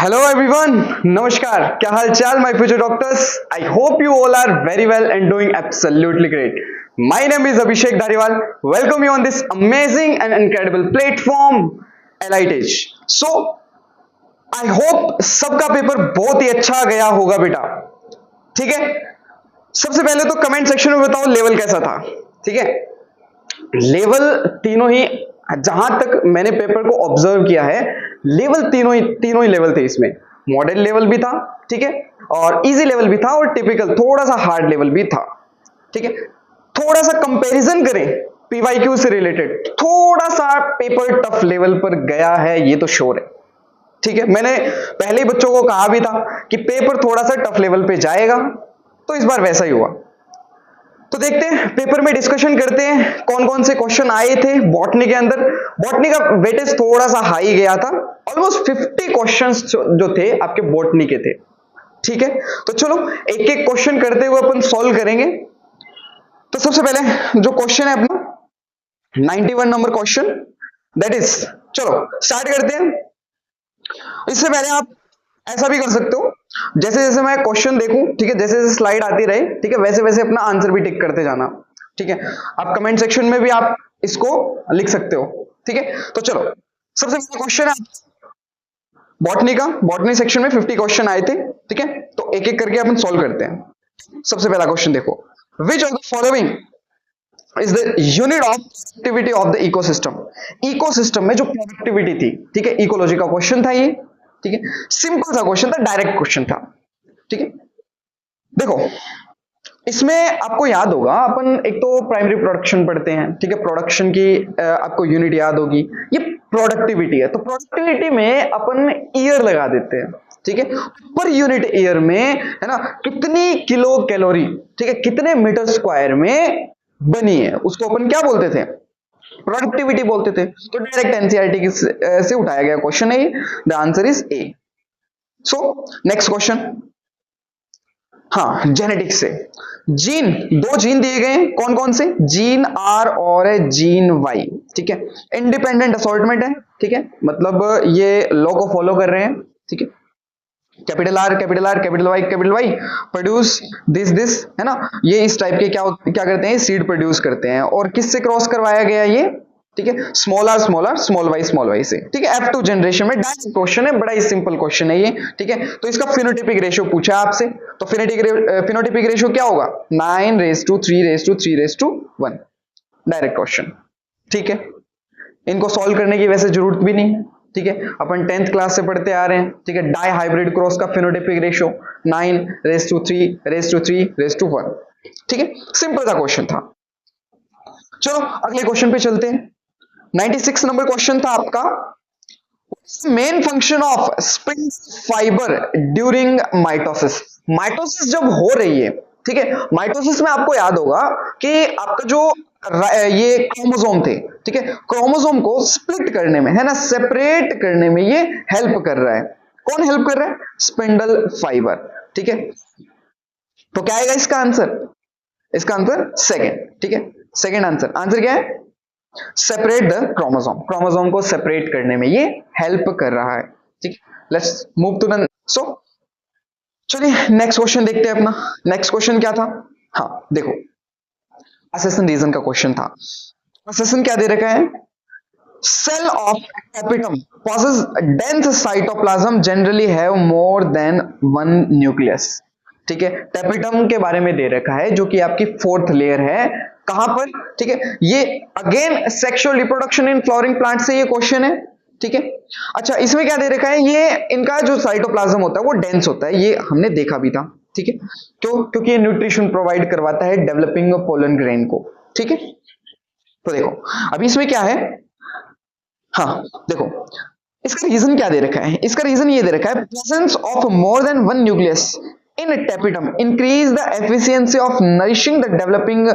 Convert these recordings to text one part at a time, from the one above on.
Hello everyone, Namaskar. क्या हाल चाल my future doctors? I hope you all are very well and doing absolutely great. My name is Abhishek Dhariwal. Welcome you on this amazing and incredible platform, Elite Edge. So, I hope सबका paper बहुत ही अच्छा गया होगा बेटा. ठीक है? सबसे पहले तो कमेंट सेक्शन में बताओ लेवल कैसा था. ठीक है? लेवल तीनों ही, जहां तक मैंने पेपर को ऑब्जर्व किया है, लेवल तीनों ही लेवल थे. इसमें मॉडल लेवल भी था, ठीक है, और इजी लेवल भी था, और टिपिकल थोड़ा सा हार्ड लेवल भी था. ठीक है, थोड़ा सा कंपैरिजन करें पीवाईक्यू से रिलेटेड, थोड़ा सा पेपर टफ लेवल पर गया है, ये तो श्योर है. ठीक है, मैंने पहले ही बच्चों को कहा भी था कि पेपर थोड़ा सा टफ लेवल पे जाएगा, तो इस बार वैसा ही हुआ. तो देखते हैं, पेपर में डिस्कशन करते हैं कौन कौन से क्वेश्चन आए थे बॉटनी के अंदर. बॉटनी का वेटेज थोड़ा सा हाई गया था, ऑलमोस्ट 50 क्वेश्चंस जो थे आपके बॉटनी के थे. ठीक है, तो चलो एक एक क्वेश्चन करते हुए अपन सॉल्व करेंगे. तो सबसे पहले जो क्वेश्चन है अपना 91 नंबर क्वेश्चन, दैट इज, चलो स्टार्ट करते हैं. इससे पहले आप ऐसा भी कर सकते हो, जैसे जैसे मैं क्वेश्चन देखूं, ठीक है, जैसे जैसे स्लाइड आती रहे, ठीक है, वैसे वैसे अपना आंसर भी टिक करते जाना. ठीक है, आप कमेंट सेक्शन में भी आप इसको लिख सकते हो. ठीक है, तो चलो सबसे पहला क्वेश्चन है बॉटनी का. बॉटनी सेक्शन में 50 क्वेश्चन आए थे. ठीक है, तो एक एक करके अपन सॉल्व करते हैं. सबसे पहला क्वेश्चन देखो, which of the following is the unit of productivity of the ecosystem. Ecosystem में जो प्रोडक्टिविटी थी, ठीक है, इकोलॉजी का क्वेश्चन था ये. ठीक है, सिंपल सा क्वेश्चन था, डायरेक्ट क्वेश्चन था. ठीक है, देखो इसमें आपको याद होगा, अपन एक तो प्राइमरी प्रोडक्शन पढ़ते हैं. ठीक है, प्रोडक्शन की आपको यूनिट याद होगी, ये प्रोडक्टिविटी है. तो प्रोडक्टिविटी में अपन ईयर लगा देते हैं. ठीक है, पर यूनिट ईयर में है ना, कितनी किलो कैलोरी, ठीक है, कितने मीटर स्क्वायर में बनी है, उसको अपन क्या बोलते थे, प्रोडक्टिविटी बोलते थे. तो डायरेक्ट एनसीईआरटी से उठाया गया क्वेश्चन है ये. The answer is a. So next question, हाँ, जेनेटिक्स से जीन, दो जीन दिए गए, कौन कौन से, जीन आर और जीन वाई. ठीक है, इंडिपेंडेंट असॉर्टमेंट है. ठीक है, मतलब ये लॉ को फॉलो कर रहे हैं. ठीक है, capital R capital R capital Y produce this, है ना, ये इस टाइप के क्या करते हैं, सीड प्रोड्यूस करते हैं. और किससे क्रॉस करवाया गया ये, ठीक है, स्मॉल आर स्मॉल वाई से. ठीक है, F2 जनरेशन में. डायरेक्ट क्वेश्चन है, बड़ा ही सिंपल क्वेश्चन है ये. ठीक है, तो इसका फिनोटाइपिक रेशियो पूछा आपसे, तो फिनोटाइपिक रेशियो क्या होगा, 9:3:3:1. Direct question. ठीक है, इनको सॉल्व करने की वैसे जरूरत भी नहीं है. ठीक है, अपन 10th क्लास से पढ़ते आ रहे हैं. ठीक है, डाई हाइब्रिड क्रॉस का फिनोटाइपिक रेशियो 9:3:1. ठीक है, सिंपल सा क्वेश्चन था. चलो अगले क्वेश्चन पे चलते हैं. 96 नंबर क्वेश्चन था आपका, main function of spring fibre during mitosis. Mitosis जब हो रही है, ठीक है, माइटोसिस में आपको याद होगा कि आपका जो ये क्रोमोसोम थे, ठीक है, क्रोमोसोम को स्प्लिट करने में, है ना, सेपरेट करने में ये हेल्प कर रहा है. कौन हेल्प कर रहा है, स्पिंडल फाइबर. ठीक है, तो क्या आएगा इसका आंसर, इसका आंसर सेकंड. ठीक है, सेकंड आंसर. आंसर क्या है, सेपरेट द क्रोमोसोम. क्रोमोसोम को सेपरेट करने में ये हेल्प कर रहा है. ठीक, लेट्स मूव टू द, सो चलिए नेक्स्ट क्वेश्चन देखते हैं अपना. नेक्स्ट क्वेश्चन क्या था, हाँ देखो, असेसन रीजन का क्वेश्चन था. असेसन क्या दे रखा है, cell of tapetum possess dense cytoplasm generally have more than one nucleus. ठीक है, टेपिटम के बारे में दे रखा है, जो कि आपकी 4th लेयर है. कहां पर, ठीक है, ये again sexual reproduction in flowering plant से ये क्वेश्चन है. ठीक है, अच्छा इसमें क्या दे रखा है, ये इनका जो साइटोप्लाज्म होता है वो डेंस होता है, ये हमने देखा भी था. ठीक है, क्यों, क्योंकि ये न्यूट्रिशन प्रोवाइड करवाता है डेवलपिंग पोलन ग्रेन को. ठीक है, तो देखो अभी इसमें क्या है, हाँ देखो इसका रीजन क्या दे रखा है, इसका रीजन ये दे रखा है, presence of more than one nucleus in tapetum increase the efficiency of nourishing the developing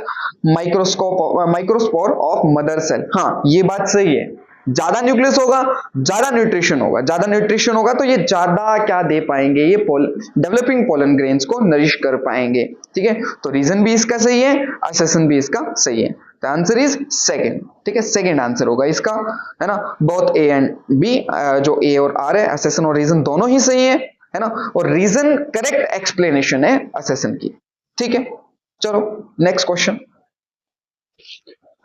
microspore of mother cell. हाँ ये बात सही है, ज्यादा न्यूक्लियस होगा ज्यादा न्यूट्रिशन होगा, ज्यादा न्यूट्रिशन होगा तो ये ज्यादा क्या दे पाएंगे, ये डेवलपिंग पोलन ग्रेन्स को नरिश कर पाएंगे. ठीक है, तो रीजन भी इसका सही है, असेसन भी इसका सही है. The answer is second. ठीक है, सेकंड आंसर होगा इसका, है ना। बोथ ए एंड बी, जो ए और आर है, असेसन और रीजन दोनों ही सही है ना। और रीजन करेक्ट एक्सप्लेनेशन है असेसन की। ठीक है, चलो नेक्स्ट क्वेश्चन।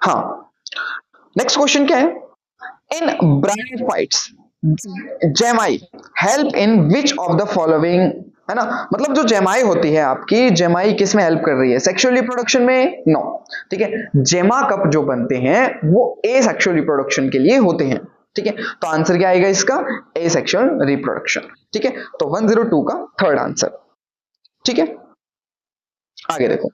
हाँ, नेक्स्ट क्वेश्चन क्या है, इन ब्रांड फाइट्स जेमाई help in which of the following, है ना। मतलब जो जेमाई होती है आपकी, जेमाई किस में हेल्प कर रही है, सेक्सुअल रिप्रोडक्शन में? नो। ठीक है, जेमा कप जो बनते हैं वो ए सेक्सुअल रिप्रोडक्शन के लिए होते हैं। ठीक है, तो आंसर क्या आएगा इसका, ए सेक्सुअल रिप्रोडक्शन। ठीक है, तो 102 का थर्ड आंसर। ठीक है, आगे देखो,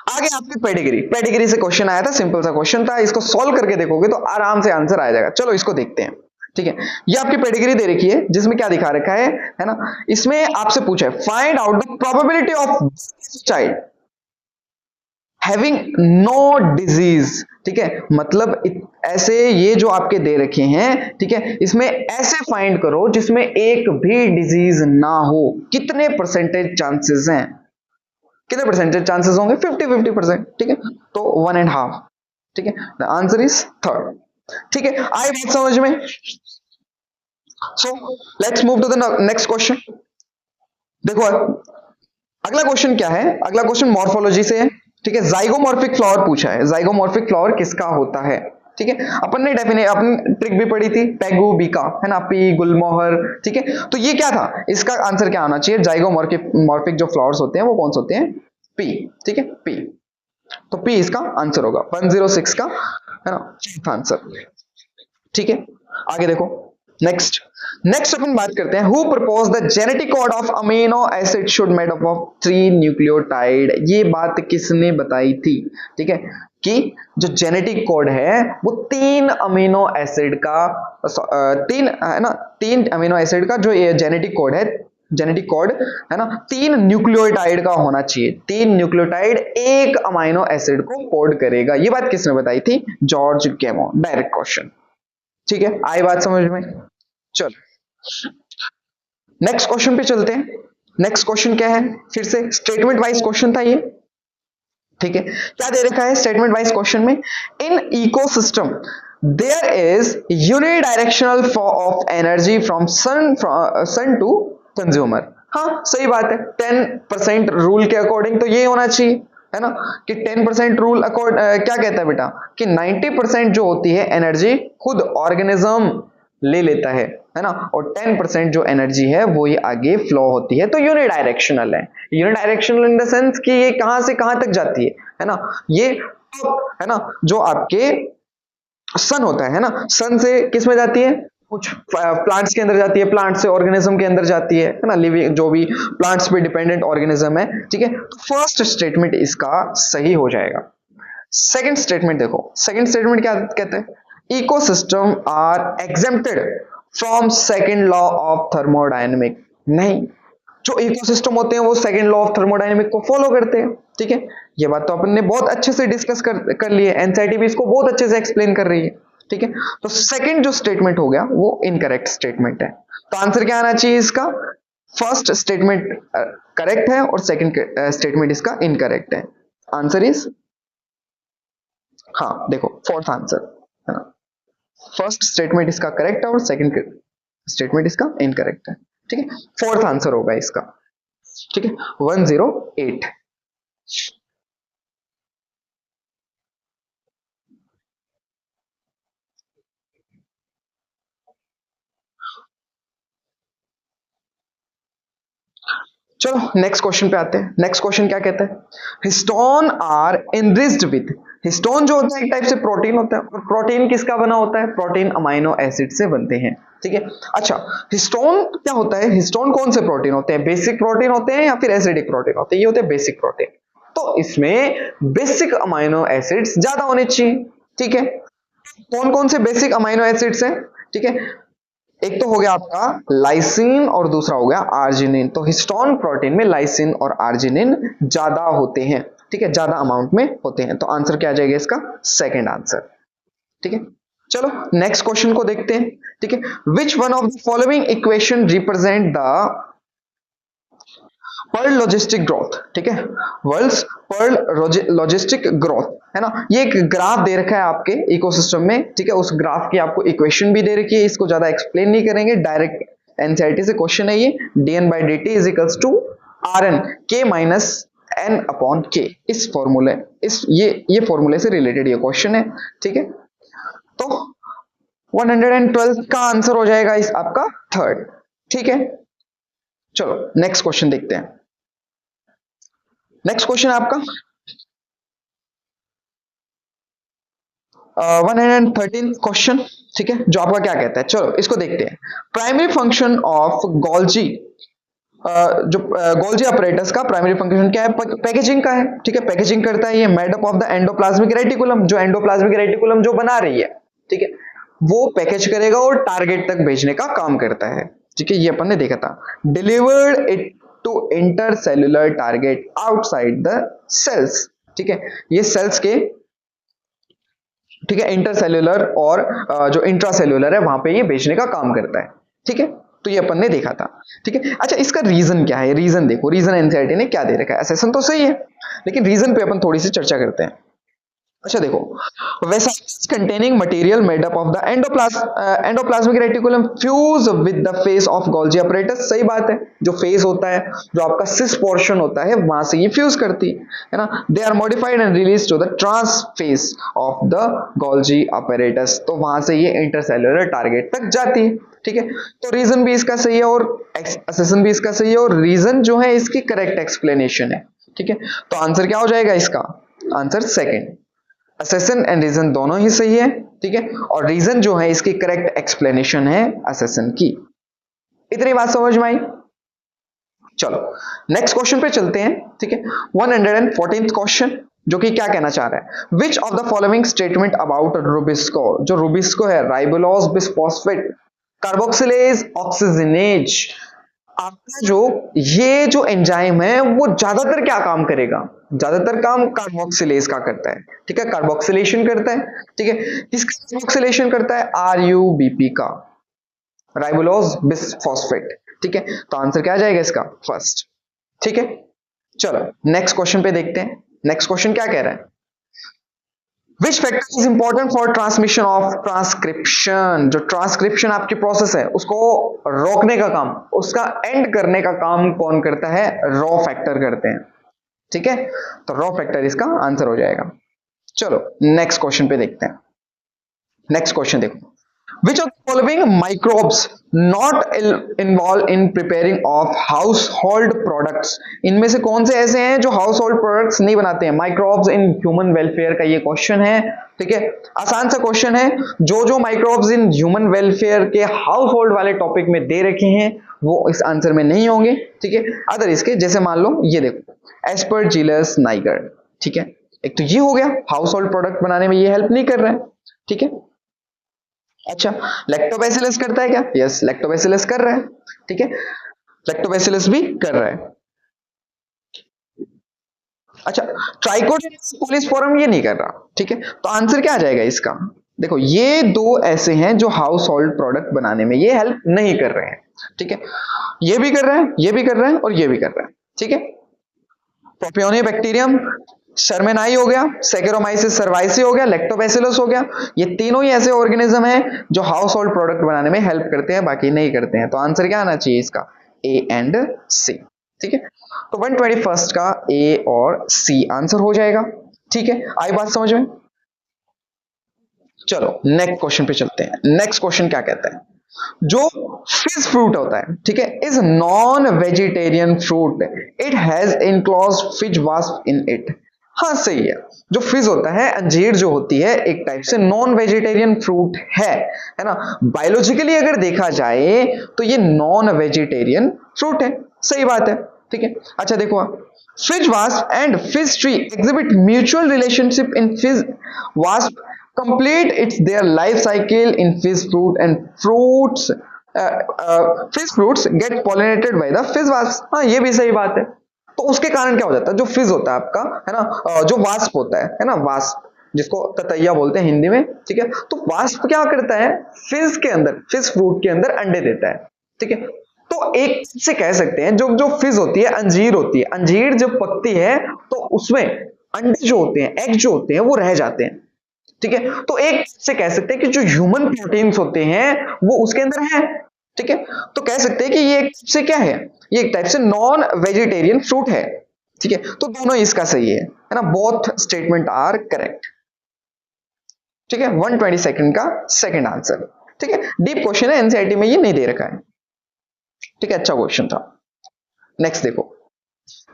आगे आपकी पेडिग्री, पेडिग्री से क्वेश्चन आया था, सिंपल सा क्वेश्चन था, इसको सॉल्व करके देखोगे तो आराम से आंसर आ जाएगा। चलो इसको देखते हैं। ठीक है, ये आपकी पेडिग्री दे रखी है, जिसमें क्या दिखा रखा है ना। इसमें आपसे पूछा है find out the probability of child having no disease. ठीक है, मतलब ऐसे ये जो आपके दे रखे हैं, ठीक है, इसमें ऐसे फाइंड करो जिसमें एक भी डिजीज ना हो। कितने परसेंटेज चांसेस हैं, कितने परसेंटेज चांसेस होंगे, 50-50%। ठीक है, तो 1.5। ठीक है, द आंसर इज थर्ड। ठीक है, आई बात समझ में। So let's move to the next question. देखो अगला क्वेश्चन क्या है, अगला क्वेश्चन मॉर्फोलॉजी से है। ठीक है, जाइगोमॉर्फिक फ्लावर पूछा है, जाइगोमॉर्फिक फ्लावर किसका होता है। ठीक है, अपन ने अपन ट्रिक भी पढ़ी थी, पेगू बीका, है ना, पी गुलमोहर। ठीक है, तो ये क्या था, इसका आंसर क्या आना चाहिए, जाइगोमॉर्फिक जो फ्लावर्स होते हैं वो कौन से होते हैं, पी। ठीक है, पी, तो पी इसका आंसर होगा 106 का, है ना, आंसर। ठीक है, आगे देखो, नेक्स्ट अपन बात करते हैं, who propose the genetic code of amino acid should made up of 3 nucleotide. ये बात किसने बताई थी। ठीक है, कि जो जेनेटिक कोड है वो 3 अमीनो एसिड का, 3 है ना, 3 अमीनो एसिड का जो ये जेनेटिक कोड है, जेनेटिक कोड, है ना, 3 न्यूक्लियोटाइड का होना चाहिए। 3 न्यूक्लियोटाइड एक अमीनो एसिड को कोड करेगा। ये बात किसने बताई थी, जॉर्ज गेमो। Direct question. ठीक है, आई बात समझ में। चलो नेक्स्ट क्वेश्चन पे चलते हैं। नेक्स्ट क्वेश्चन क्या है, फिर से स्टेटमेंट वाइज क्वेश्चन था ये। ठीक है, क्या दे रखा है स्टेटमेंट वाइज क्वेश्चन में, in ecosystem there is unidirectional flow of energy from sun to consumer. हाँ सही बात है, 10% रूल के अकॉर्डिंग तो ये होना चाहिए, है ना, कि 10% रूल क्या कहता है बेटा, कि 90% जो होती है एनर्जी खुद ऑर्गेनिज्म ले लेता है ना, और 10% जो एनर्जी है वो ही आगे फ्लो होती है, तो यूनिडायरेक्शनल है। यूनिडायरेक्शनल इन द सेंस कि ये कहां से कहां तक जाती है ना, ये है ना, जो आपके सन होता है ना, सन से किस में जाती है, कुछ प्लांट्स के अंदर जाती है, प्लांट से ऑर्गेनिज्म के अंदर जाती है ना, लिविंग जो भी प्लांट्स पे डिपेंडेंट ऑर्गेनिज्म है। ठीक है, तो फर्स्ट स्टेटमेंट इसका सही हो जाएगा। सेकंड स्टेटमेंट देखो, सेकंड स्टेटमेंट क्या कहते हैं, ecosystem are exempted from second law of thermodynamic. नहीं, जो इकोसिस्टम होते हैं वो सेकंड लॉ ऑफ थर्मोडायनेमिक को फॉलो करते हैं। ठीक है, ये बात तो अपन ने बहुत अच्छे से डिस्कस कर ली है, एनसीईआरटी भी इसको बहुत अच्छे से एक्सप्लेन कर रही है। ठीक है, तो सेकंड जो स्टेटमेंट हो गया वो इनकरेक्ट स्टेटमेंट है। तो आंसर क्या आना चाहिए इसका, फर्स्ट स्टेटमेंट करेक्ट है और सेकंड स्टेटमेंट इसका इनकरेक्ट है। आंसर इज, हाँ देखो फोर्थ आंसर, है ना, फर्स्ट स्टेटमेंट इसका करेक्ट है और सेकंड स्टेटमेंट इसका इनकरेक्ट है। ठीक है, फोर्थ आंसर होगा इसका। ठीक है, 108। चलो नेक्स्ट क्वेश्चन पे आते हैं। नेक्स्ट क्वेश्चन क्या कहता है, histone are enriched with, histone जो होता है एक टाइप से प्रोटीन होता है, और प्रोटीन किसका बना होता है, प्रोटीन अमाइनो एसिड से बनते हैं। ठीक है, अच्छा हिस्टोन क्या होता है, हिस्टोन कौन से प्रोटीन होते हैं, बेसिक प्रोटीन होते हैं या फिर एसिडिक प्रोटीन होते हैं, ये होते हैं बेसिक प्रोटीन। तो इसमें बेसिक अमाइनो एसिड्स ज्यादा होने चाहिए। ठीक है, कौन कौन से बेसिक अमाइनो एसिड्स हैं, ठीक है, एक तो हो गया आपका लाइसिन और दूसरा हो गया आर्जिनिन। तो हिस्टोन प्रोटीन में लाइसिन और आर्जिनिन ज्यादा होते हैं। ठीक है, ज्यादा अमाउंट में होते हैं, तो आंसर क्या आ जाएगा इसका, सेकंड आंसर। ठीक है, चलो नेक्स्ट क्वेश्चन को देखते हैं। ठीक है, which one of the following equation represent the Pearl logistic growth, ठीक है, वर्ल्ड्स पर्ल लॉजिस्टिक ग्रोथ, है ना। ये एक ग्राफ दे रखा है आपके इकोसिस्टम में, ठीक है, उस ग्राफ की आपको इक्वेशन भी दे रखी है, इसको ज्यादा एक्सप्लेन नहीं करेंगे, डायरेक्ट एनसीईआरटी से क्वेश्चन है ये, dn by dt is equals to rn k minus n upon k, इस फॉर्मूले, ये फॉर्मूले से रिलेटेड ये क्वेश्चन है, ठीक है। तो 112 का आंसर हो जाएगा इस आपका थर्ड, ठीक है। चलो नेक्स्ट क्वेश्चन देखते हैं। नेक्स्ट क्वेश्चन आपका 113 क्वेश्चन, ठीक है, जो आपका क्या कहता है, चलो इसको देखते हैं। प्राइमरी फंक्शन ऑफ गोल्जी, जो गोल्जी अपरेटस का प्राइमरी फंक्शन क्या है, पैकेजिंग का है, ठीक है, पैकेजिंग करता है ये made up of the endoplasmic reticulum, जो एंडोप्लाज्मिक रेटिकुलम जो बना रही है, ठीक है, वो पैकेज करेगा और टारगेट तक भेजने का काम करता है, ठीक है, ये अपन ने देखा था। Delivered it to intercellular target outside the cells, ठीक है, ये सेल्स के, ठीक है, इंटरसेल्युलर और जो इंट्रासेल्युलर है वहां पे ये भेजने का काम करता है, ठीक है, तो ये अपन ने देखा था, ठीक है। अच्छा इसका रीजन क्या है, रीजन देखो, रीजन एनसीईआरटी ने क्या दे रखा है, एसेसन तो सही है लेकिन रीजन पे अपन थोड़ी सी चर्चा करते हैं। अच्छा देखो, vesicles containing material made up of the endoplasmic reticulum fuse with the face of Golgi apparatus, सही बात है, जो फेस होता है, जो आपका सिस पोर्शन होता है, वहां से ये फ्यूज करती है ना। They are modified and release to the trans face of the Golgi apparatus, तो वहां से ये इंटरसेल्युलर टारगेट तक जाती है, ठीक है। तो रीजन भी इसका सही है और असेसन भी इसका सही है और रीजन जो है इसकी करेक्ट एक्सप्लेनेशन है, ठीक है। तो आंसर क्या हो जाएगा इसका, answer second, assertion and reason दोनों ही सही है, ठीक है, और रीजन जो है इसकी करेक्ट एक्सप्लेनेशन है असेसन की। इतनी बात समझ में आई। चलो नेक्स्ट क्वेश्चन पे चलते हैं, ठीक है। 114th क्वेश्चन, जो कि क्या कहना चाह रहा है, विच of the following statement about Rubisco, जो रुबिस्को है, राइबोलोज बिसफॉस्फेट कार्बोक्सिलेज ऑक्सीजनेज, आपका ये जो एंजाइम है वो ज्यादातर क्या काम करेगा, ज्यादातर काम कार्बोक्सिलेज का करता है, ठीक है, कार्बोक्सिलेशन करता है, ठीक है। किसका कार्बोक्सिलेशन करता है, RUBP का, राइबोलोज बिसफॉस्फेट, ठीक है। तो आंसर क्या आ जाएगा इसका, फर्स्ट, ठीक है। चलो नेक्स्ट क्वेश्चन पे देखते हैं। नेक्स्ट क्वेश्चन क्या कह रहा है, which factor is important for transmission of transcription, जो ट्रांसक्रिप्शन आपकी प्रोसेस है उसको रोकने का काम, उसका एंड करने का काम कौन करता है, रॉ फैक्टर करते हैं, ठीक है। तो रॉ फैक्टर इसका आंसर हो जाएगा। चलो नेक्स्ट क्वेश्चन पे देखते हैं। नेक्स्ट क्वेश्चन देखो, which of the following microbes not involved in preparing of household products, इनमें से कौन से ऐसे हैं जो हाउसहोल्ड प्रोडक्ट्स नहीं बनाते हैं, माइक्रोब्स इन ह्यूमन वेलफेयर का ये क्वेश्चन है, ठीक है। आसान सा क्वेश्चन है, जो माइक्रोब्स इन ह्यूमन वेलफेयर के हाउसहोल्ड वाले टॉपिक में दे रखे हैं वो इस आंसर में नहीं होंगे, ठीक है। अदर इसके, जैसे मान लो ये देखो, एस्परजिलस नाइगर, ठीक है, एक तो ये हो गया, हाउसहोल्ड प्रोडक्ट बनाने में ये हेल्प नहीं कर रहा है, ठीक है। अच्छा लैक्टोबैसिलस करता है क्या, यस लैक्टोबैसिलस कर रहा है, ठीक है, लैक्टोबैसिलस भी कर रहा है। अच्छा ट्राइकोडिनस पॉलीस्पोरम ये नहीं कर रहा, ठीक है। तो आंसर क्या आ जाएगा इसका, देखो ये दो ऐसे हैं जो हाउस होल्ड प्रोडक्ट बनाने में ये हेल्प नहीं कर रहे हैं, ठीक है, ये भी कर रहा है, ये भी कर रहा है और ये भी कर रहा है, ठीक है। प्रोपियोनिया बैक्टीरियम शर्मेनाई हो गया, सैकेरोमाइसिस सर्वाइसी हो गया, लैक्टोबैसिलस हो गया, ये तीनों ही ऐसे ऑर्गेनिज्म हैं जो हाउस होल्ड प्रोडक्ट बनाने में हेल्प करते हैं, बाकी नहीं करते हैं। तो आंसर क्या आना चाहिए इसका, A एंड C, ठीक है। तो 121 का A और C आंसर हो जाएगा, ठीक है। आई बात समझ में। चलो नेक्स्ट क्वेश्चन पे चलते हैं। नेक्स्ट क्वेश्चन क्या कहता है, जो फिज फ्रूट होता है, ठीक है, is non vegetarian fruit, it has enclosed फिज वास्प इन इट, हाँ सही है, जो फिज होता है, अंजीर जो होती है एक टाइप से नॉन वेजिटेरियन फ्रूट है ना। बायोलॉजिकली अगर देखा जाए तो ये नॉन वेजिटेरियन फ्रूट है, सही बात है, ठीक है। अच्छा देखो, फिज वास्प एंड फिज tree exhibit mutual relationship in फिज wasp complete its their life cycle in fish fruit and fruits fish fruits get pollinated by the fish wasp, हाँ ये भी सही बात है। तो उसके कारण क्या हो जाता है, जो फिज होता है आपका, है ना, जो वास्प होता है ना, वास्प जिसको ततैया बोलते हैं हिंदी में, ठीक है। तो वास्प क्या करता है, फिज के अंदर, फिज फ्रूट के अंदर अंडे देता है, ठीक है। तो तो एक से कह सकते हैं जो जो फिज होती है, अंजीर होती है, अंजीर जब पकती है तो उसमें अंडे जो होते हैं, एग जो होते हैं, वो रह जाते हैं। ठीक है, तो एक से कह सकते हैं कि जो ह्यूमन प्रोटीन्स होते हैं वो उसके अंदर है। ठीक है, तो कह सकते हैं कि ये एक से क्या है, ये एक टाइप से नॉन वेजिटेरियन फ्रूट है। ठीक है, तो दोनों इसका सही है ना, बोथ स्टेटमेंट आर करेक्ट। ठीक है, 122 का सेकंड आंसर। ठीक है, डीप क्वेश्चन है, एनसीईआरटी में ये नहीं दे रखा है। ठीक है, अच्छा क्वेश्चन था। नेक्स्ट देखो,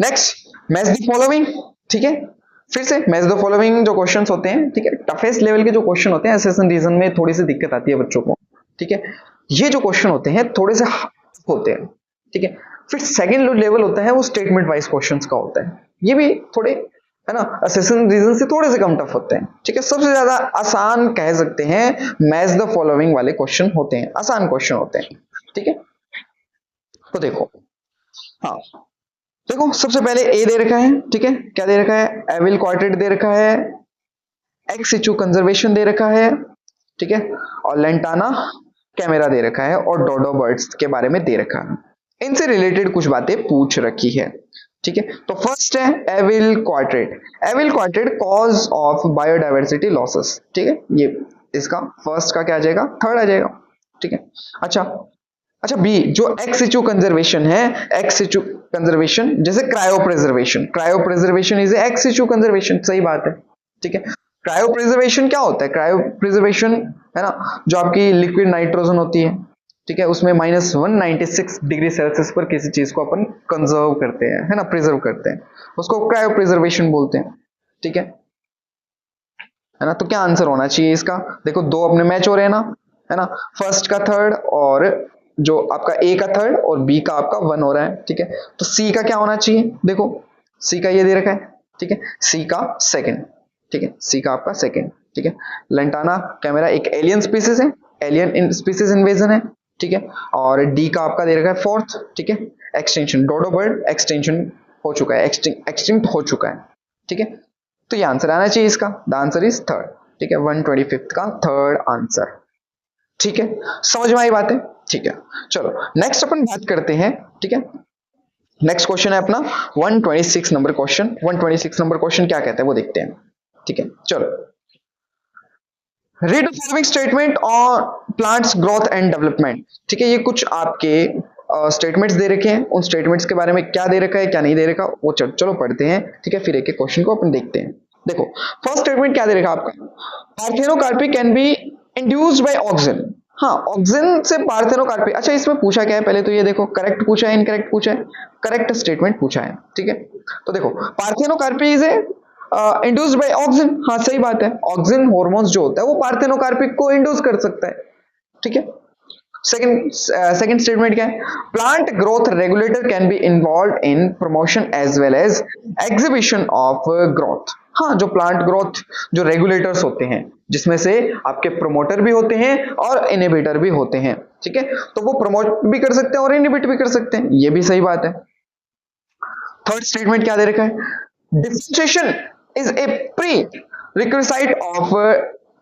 नेक्स्ट मैच द फॉलोइंग। ठीक है, फिर से मैच द फॉलोइंग जो क्वेश्चंस होते हैं, ठीक है, टफेस्ट लेवल के जो क्वेश्चन होते हैं असेसन रीजन में थोड़ी सी दिक्कत आती है बच्चों को। ठीक है, ये जो क्वेश्चन होते हैं थोड़े से होते हैं। ठीक है, फिर सेकंड लेवल होता है वो स्टेटमेंट वाइज क्वेश्चंस का होता है, ये भी थोड़े है ना असेसन रीजन से थोड़े से कम टफ होते हैं। ठीक है, सबसे ज्यादा आसान कह सकते हैं मैच द फॉलोइंग वाले क्वेश्चन होते हैं, आसान क्वेश्चन होते हैं। ठीक है, तो देखो, हाँ देखो सबसे पहले ए दे रखा है। ठीक है, क्या दे रखा है, एविल क्वार्टेट दे रखा है, एक्स सिचु कंजर्वेशन दे रखा है। ठीक है, और लेंटाना कैमेरा दे रखा है, और डोडो बर्ड्स के बारे में दे रखा है। इनसे रिलेटेड कुछ बातें पूछ रखी है। ठीक है, तो फर्स्ट है evil quartet. Evil quartet cause of biodiversity losses. ठीक है, ये इसका फर्स्ट का क्या आ जाएगा, थर्ड आ जाएगा। ठीक है, अच्छा बी जो एक्स सिचु कंजर्वेशन है, एक्स सिचु कंजर्वेशन जैसे cryopreservation, cryopreservation is ex situ conservation, सही बात है। ठीक है, क्रायो प्रिजर्वेशन क्या होता है, क्रायो प्रिजर्वेशन है ना जो आपकी लिक्विड नाइट्रोजन होती है। ठीक है, उसमें -196 डिग्री सेल्सियस पर किसी चीज को अपन कंजर्व करते हैं, है ना, प्रिजर्व करते हैं, उसको क्रायो प्रिजर्वेशन बोलते हैं। ठीक है ना, तो क्या आंसर होना चाहिए इसका, देखो दो अपने मैच हो रहे हैं ना, है ना, फर्स्ट का थर्ड और जो आपका ए का थर्ड और बी का आपका 1 हो रहा है। ठीक है, तो सी का क्या होना चाहिए, देखो सी का ये दे रखा है। ठीक है, सी का सेकंड। ठीक है, सी का आपका सेकंड। ठीक है, लेंटाना कैमेरा एक एलियन स्पीसीज है, एलियन स्पीसीज इन्वेजन है। ठीक है, और डी का आपका दे रखा है फोर्थ। ठीक है, एक्सटेंशन, डोडो बर्ड एक्सटेंशन हो चुका है, एक्सटिंक्ट हो चुका है। ठीक है, तो ये आंसर आना चाहिए इसका, द आंसर इज थर्ड। ठीक है, 125 का थर्ड आंसर। ठीक है, समझ में आई बात है। ठीक है, चलो नेक्स्ट अपन बात करते हैं। ठीक है, नेक्स्ट क्वेश्चन है अपना 126 नंबर क्वेश्चन। 126 नंबर क्वेश्चन क्या कहता है वो देखते हैं। ठीक है, चलो, read the following statement on plants growth and development. ठीक है, ये कुछ आपके स्टेटमेंट्स दे रखे हैं, उन स्टेटमेंट्स के बारे में क्या दे रखा है क्या नहीं दे रखा वो चलो पढ़ते हैं। ठीक है, फिर एक एक क्वेश्चन को अपन देखते हैं। देखो फर्स्ट स्टेटमेंट क्या दे रखा आपका, parthenocarpy can be induced by auxin. हाँ, ऑक्सिन से पार्थेनोकार्पी। अच्छा, इसमें पूछा क्या है पहले तो ये देखो, करेक्ट पूछा है इनकरेक्ट पूछा है, करेक्ट स्टेटमेंट पूछा है। ठीक है, तो देखो parthenocarpy is a induced by auxin, हाँ सही बात है, ऑक्सिन हार्मोन्स जो होता है वो पार्थेनोकार्पिक को इंड्यूस कर सकता है। ठीक है, सेकंड स्टेटमेंट क्या है, plant growth regulator can be involve in promotion as well as exhibition of growth. हाँ, जो प्लांट ग्रोथ जो रेगुलेटर्स होते हैं जिसमें से आपके प्रोमोटर भी होते हैं और इनहिबिटर भी होते हैं। ठीक है, तो वो प्रमोट भी कर सकते हैं और इनहिबिट भी कर सकते हैं, ये भी सही बात है। थर्ड स्टेटमेंट क्या दे रखा है, differentiation is a pre requisite of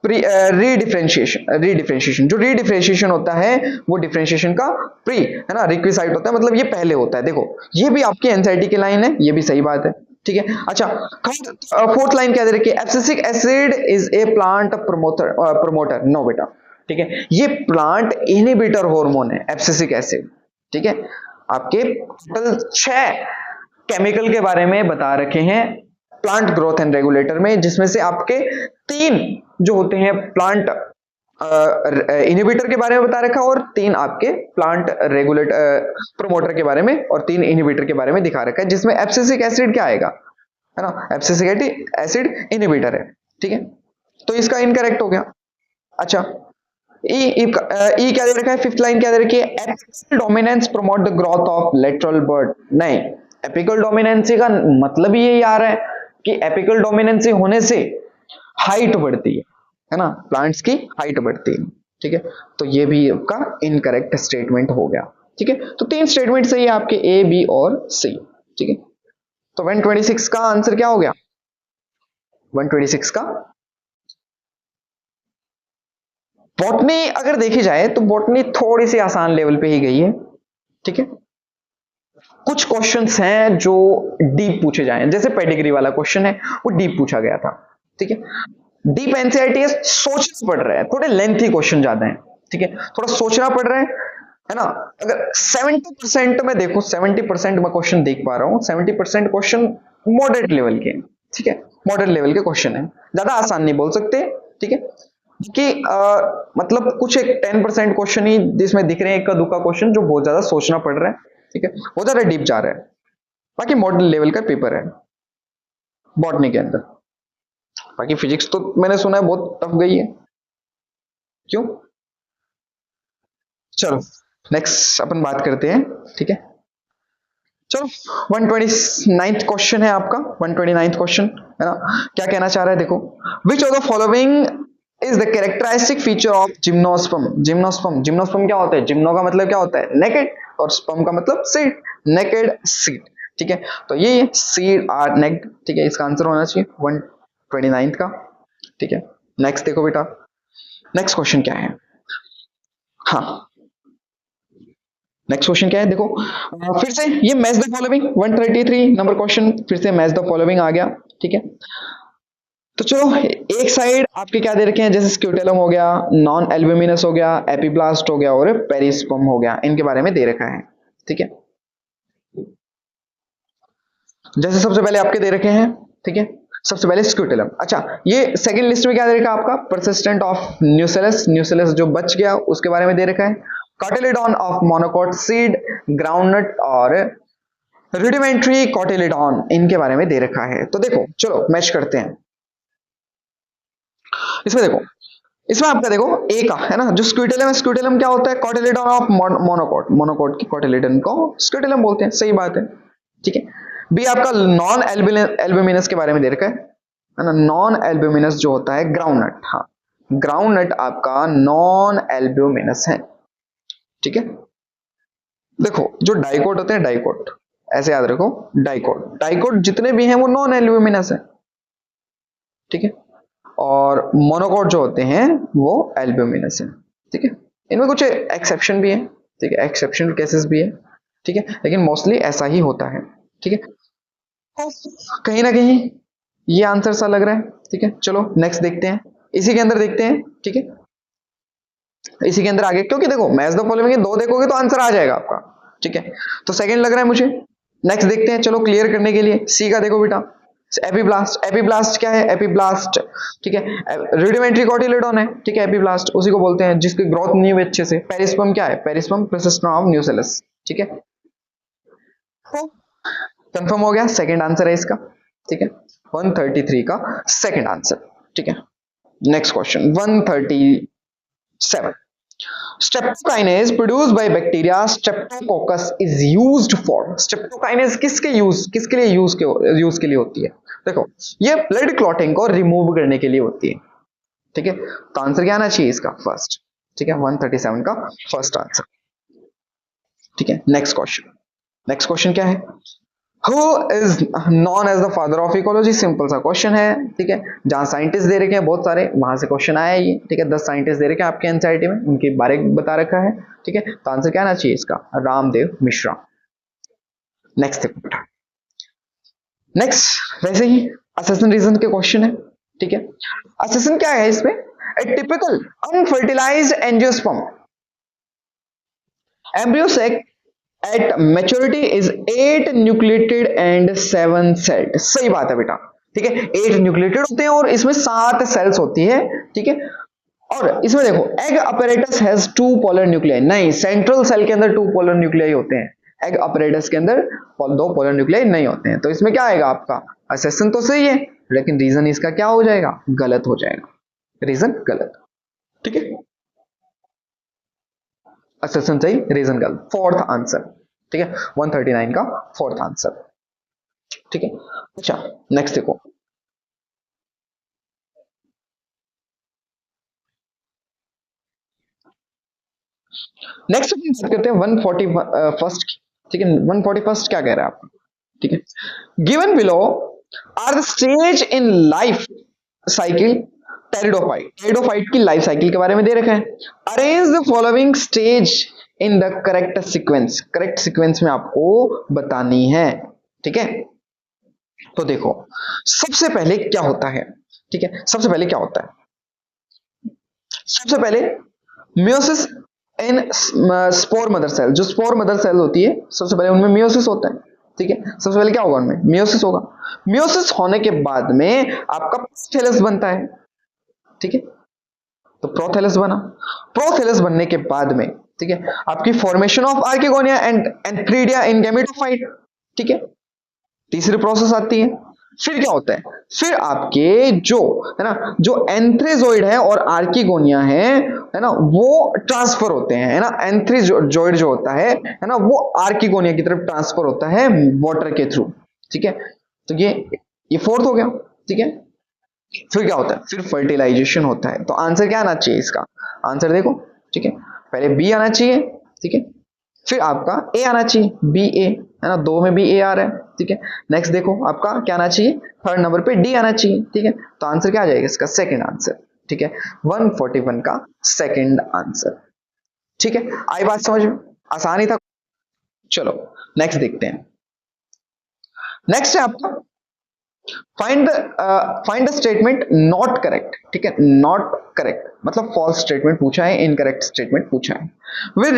रीडिफरेंशिएशन। जो रीडिफरेंशिएशन होता है वो डिफरेंशिएशन का प्री है ना रिक्विजिट होता है, मतलब ये पहले होता है। देखो ये भी आपकी एनसीईआरटी की लाइन है, ये भी सही बात है। ठीक है, अच्छा फोर्थ लाइन क्या दे रखी है, abscisic acid is a plant promoter. No बेटा, ठीक है, ये प्लांट इनहिबिटर हार्मोन है एब्सिसिक एसिड। ठीक है, आपके टोटल 6 केमिकल के बारे में बता रखे हैं प्लांट ग्रोथ एंड रेगुलेटर में, जिसमें से आपके 3 जो होते हैं प्लांट इनहिबिटर के बारे में बता रखा और 3 आपके प्लांट रेगुलेटर प्रोमोटर के बारे में और 3 इनहिबिटर के बारे में दिखा रखा है, जिसमें एब्सिसिक एसिड क्या आएगा, है ना, एब्सिसिक एसिड इनहिबिटर है। ठीक है, तो इसका इनकरेक्ट हो गया। अच्छा, ई क्या दे रखा है, फिफ्थ लाइन क्या दे रखी है, apical dominance promote the growth of lateral bird. नहीं, एपिकल डोमिनेंसी का मतलब ये आ रहा है कि एपिकल डोमिनेंसी होने से हाइट बढ़ती है ना, प्लांट्स की हाइट बढ़ती है। ठीक है, तो ये भी आपका इनकरेक्ट स्टेटमेंट हो गया। ठीक है, तो 3 स्टेटमेंट सही है आपके ए बी और सी। ठीक है, तो 126 का आंसर क्या हो गया, 126 का बॉटनी अगर देखी जाए तो बॉटनी थोड़ी सी आसान लेवल पे ही गई है। ठीक है, कुछ क्वेश्चंस हैं जो डीप पूछे जाए, जैसे पेडिग्री वाला क्वेश्चन है वो डीप पूछा गया था, ठीक है। डीप एनसीईआरटी है, सोचना पड़ रहा है, थोड़े लेंथी क्वेश्चन ज्यादा है, ठीक है, थोड़ा सोचना पड़ रहा है ना। अगर 70% में देखो, 70% में क्वेश्चन देख पा रहा हूँ, 70% क्वेश्चन मॉडरेट लेवल के, ठीक है, मॉडरेट लेवल के क्वेश्चन है, ज्यादा आसान नहीं बोल सकते, ठीक है। कि मतलब कुछ एक 10% क्वेश्चन ही जिसमें दिख रहे हैं, इक्का दुक्का क्वेश्चन जो बहुत ज्यादा सोचना पड़ रहा है, ठीक है, बहुत ज्यादा डीप जा रहा है। बाकी मॉडल लेवल का पेपर है बॉटनी के अंदर। बाकी फिजिक्स तो मैंने सुना है बहुत टफ गई है, क्यों? चलो नेक्स्ट अपन बात करते हैं, ठीक है। चलो 129th क्वेश्चन है आपका, 129th क्वेश्चन है ना। क्या कहना चाह रहा है देखो, which of the following is the characteristic feature of gymnosperm. Gymnosperm, gymnosperm क्या होता है? जिम्नो का मतलब क्या होता है? नेकेड, और स्पर्म का मतलब सीड, नेकेड सीड, ठीक है। तो ये सीड आर नेक्ड, ठीक है, इसका आंसर होना चाहिए 129 का, ठीक है। नेक्स्ट देखो बेटा, नेक्स्ट क्वेश्चन क्या है, हाँ नेक्स्ट क्वेश्चन क्या है देखो, फिर से ये match the following, 133 number question, फिर से मैच द फॉलोइंग आ गया, ठीक है। तो चलो एक साइड आपके क्या दे रखे हैं, जैसे स्क्यूटेलम हो गया, नॉन एल्ब्यूमिनस हो गया, एपिब्लास्ट हो गया और पेरिस्पर्म हो गया, इनके बारे में दे रखा है, ठीक है। जैसे सबसे पहले आपके दे रखे हैं, ठीक है, सबसे पहले स्क्यूटेलम। अच्छा, ये सेकंड लिस्ट में क्या दे रखा है आपका? परसिस्टेंट ऑफ न्यूसेलस, न्यूसेलस जो बच गया उसके बारे में दे रखा है। Cotyledon of monocot seed, groundnut और रुडिमेंट्री कॉटिलेडॉन, इनके बारे में दे रखा है। तो देखो चलो मैच करते हैं। इसमें देखो, इसमें आपका देखो ए का है ना, जो स्क्यूटेलम है, स्क्यूटेलम क्या होता है? कॉटिलेडॉन ऑफ मोनोकोट, मोनोकोट की कॉटिलेडन को स्क्यूटेलम बोलते हैं, सही बात है, ठीक है। बी आपका नॉन एल्ब्यूमिनस के बारे में दे रखा है ना, नॉन एल्ब्यूमिनस जो होता है ग्राउंडनट, हाँ ग्राउंडनट आपका नॉन एल्ब्यूमिनस है, ठीक है। देखो जो डाइकोट होते हैं, डाइकोट ऐसे याद रखो, डाइकोट, डाइकोट जितने भी हैं वो नॉन एल्ब्यूमिनस है, ठीक है। और मोनोकोट जो होते हैं वो एल्ब्यूमिनस है, ठीक है। इनमें कुछ एक्सेप्शन भी है, ठीक है, एक्सेप्शनल केसेस भी है, ठीक है, लेकिन मोस्टली ऐसा ही होता है, ठीक है। तो कहीं ना कहीं ये आंसर सा लग रहा है, ठीक है। चलो नेक्स्ट देखते हैं, इसी के अंदर देखते हैं, ठीक है, इसी के अंदर आगे, क्योंकि देखो मैच द फॉलोइंग दो देखोगे तो आंसर आ जाएगा आपका, ठीक है। तो सेकंड लग रहा है मुझे, नेक्स्ट देखते हैं, चलो क्लियर करने के लिए सी का देखो बेटा, एपीब्लास्ट, एपीब्लास्ट क्या है? एपीब्लास्ट, ठीक है, रुडिमेंट्री कॉटिलेडॉन है, ठीक है, एपीब्लास्ट उसी को बोलते हैं जिसकी ग्रोथ नहीं हुई अच्छे से। पेरिस्पर्म क्या है? पेरिस्पर्म परसिस्टेंट ऑफ न्यूसेलस, ठीक है। तो कंफर्म हो गया, सेकंड आंसर है इसका, ठीक है, 133 का सेकंड आंसर, ठीक है। Next question 137, streptokinase produced by bacteria Streptococcus is used for. Streptokinase किसके लिए यूज के लिए होती है? देखो ये ब्लड क्लॉटिंग को रिमूव करने के लिए होती है, ठीक है। तो आंसर क्या आना चाहिए इसका? फर्स्ट, ठीक है, 137 का फर्स्ट आंसर, ठीक है। नेक्स्ट क्वेश्चन, नेक्स्ट क्वेश्चन क्या है? Who is known as the father of ecology? Simple सा क्वेश्चन है, ठीक है, जहां साइंटिस्ट दे रखे हैं बहुत सारे, वहां से क्वेश्चन आया ये, ठीक है। 10 साइंटिस्ट दे रखे हैं आपके एनसीईआरटी में, उनके बारे में बता रखा है, ठीक है। तो आंसर क्या आना चाहिए इसका? रामदेव मिश्रा। नेक्स्ट देखो बेटा, नेक्स्ट वैसे ही असेसन रीजन के क्वेश्चन है, ठीक है। असेसन क्या है इसमें? ए typical unfertilised angiosperm embryo sac at maturity is 8 nucleated and 7 celled। सही बात है बेटा, ठीक है, 8 न्यूक्लिएटेड होते हैं और इसमें 7 सेल्स होती है, ठीक है। और इसमें देखो egg apparatus has 2 polar nuclei, नहीं, सेंट्रल सेल के अंदर 2 पोलर न्यूक्लियाई होते हैं, एग अपैरेटस के अंदर 2 पोलर न्यूक्लियाई नहीं होते हैं। तो इसमें क्या आएगा आपका? असेसन तो सही है, लेकिन रीजन इसका क्या हो जाएगा? गलत हो जाएगा, रीजन गलत, ठीक है। असेसन सही, रीजन गलत, फोर्थ आंसर, ठीक है, 139 का फोर्थ आंसर, ठीक है। अच्छा नेक्स्ट देखो, नेक्स्ट अपन बात करते हैं 141st की, ठीक है। 141st क्या कह रहा है आपका? ठीक है, given below are the stage in life cycle pteridophyte. Pteridophyte की लाइफ साइकिल के बारे में दे रखा है। Arrange the following stage in the correct sequence, correct sequence में आपको बतानी है, ठीक है। तो देखो सबसे पहले क्या होता है, ठीक है, सबसे पहले क्या होता है, सबसे पहले meiosis in spore mother cell, जो स्पोर मदर सेल होती है सबसे पहले उनमें मियोसिस होता है, ठीक है। सबसे पहले क्या होगा उनमें, मियोसिस होगा। मियोसिस होने के बाद में आपका प्रोथेलस बनता है, ठीक है। तो प्रोथेलस बना, प्रोथेलस बनने के बाद में, ठीक है, आपकी formation of archegonia and antheridia in gametophyte, ठीक है, तीसरी प्रोसेस आती है। फिर क्या होता है, फिर आपके जो है ना, जो एंथ्रेजोइड है और आर्किगोनिया है ना, वो ट्रांसफर होते हैं, है ना। एंथ्रेजोइड जो होता है ना, वो आर्किगोनिया की तरफ ट्रांसफर होता है वाटर के थ्रू, ठीक है। तो ये फोर्थ हो गया, ठीक है। फिर क्या होता है, फिर फर्टिलाइजेशन होता है। तो आंसर क्या आना चाहिए इसका, आंसर देखो, ठीक है, पहले बी आना चाहिए, ठीक है, फिर आपका ए आना चाहिए, बी ए, है ना, दो में भी ए आ रहा है, ठीक है। नेक्स्ट देखो आपका क्या आना चाहिए, थर्ड नंबर पे डी आना चाहिए, ठीक है। तो आंसर क्या आ जाएगा इसका, सेकंड आंसर, ठीक है, 141 का सेकंड आंसर, ठीक है। आई बात समझ में, आसान ही था। चलो नेक्स्ट देखते हैं। नेक्स्ट है आपका find the statement not correct, ठीक है। नॉट करेक्ट मतलब फॉल्स स्टेटमेंट पूछा है, इनकरेक्ट स्टेटमेंट पूछा है। With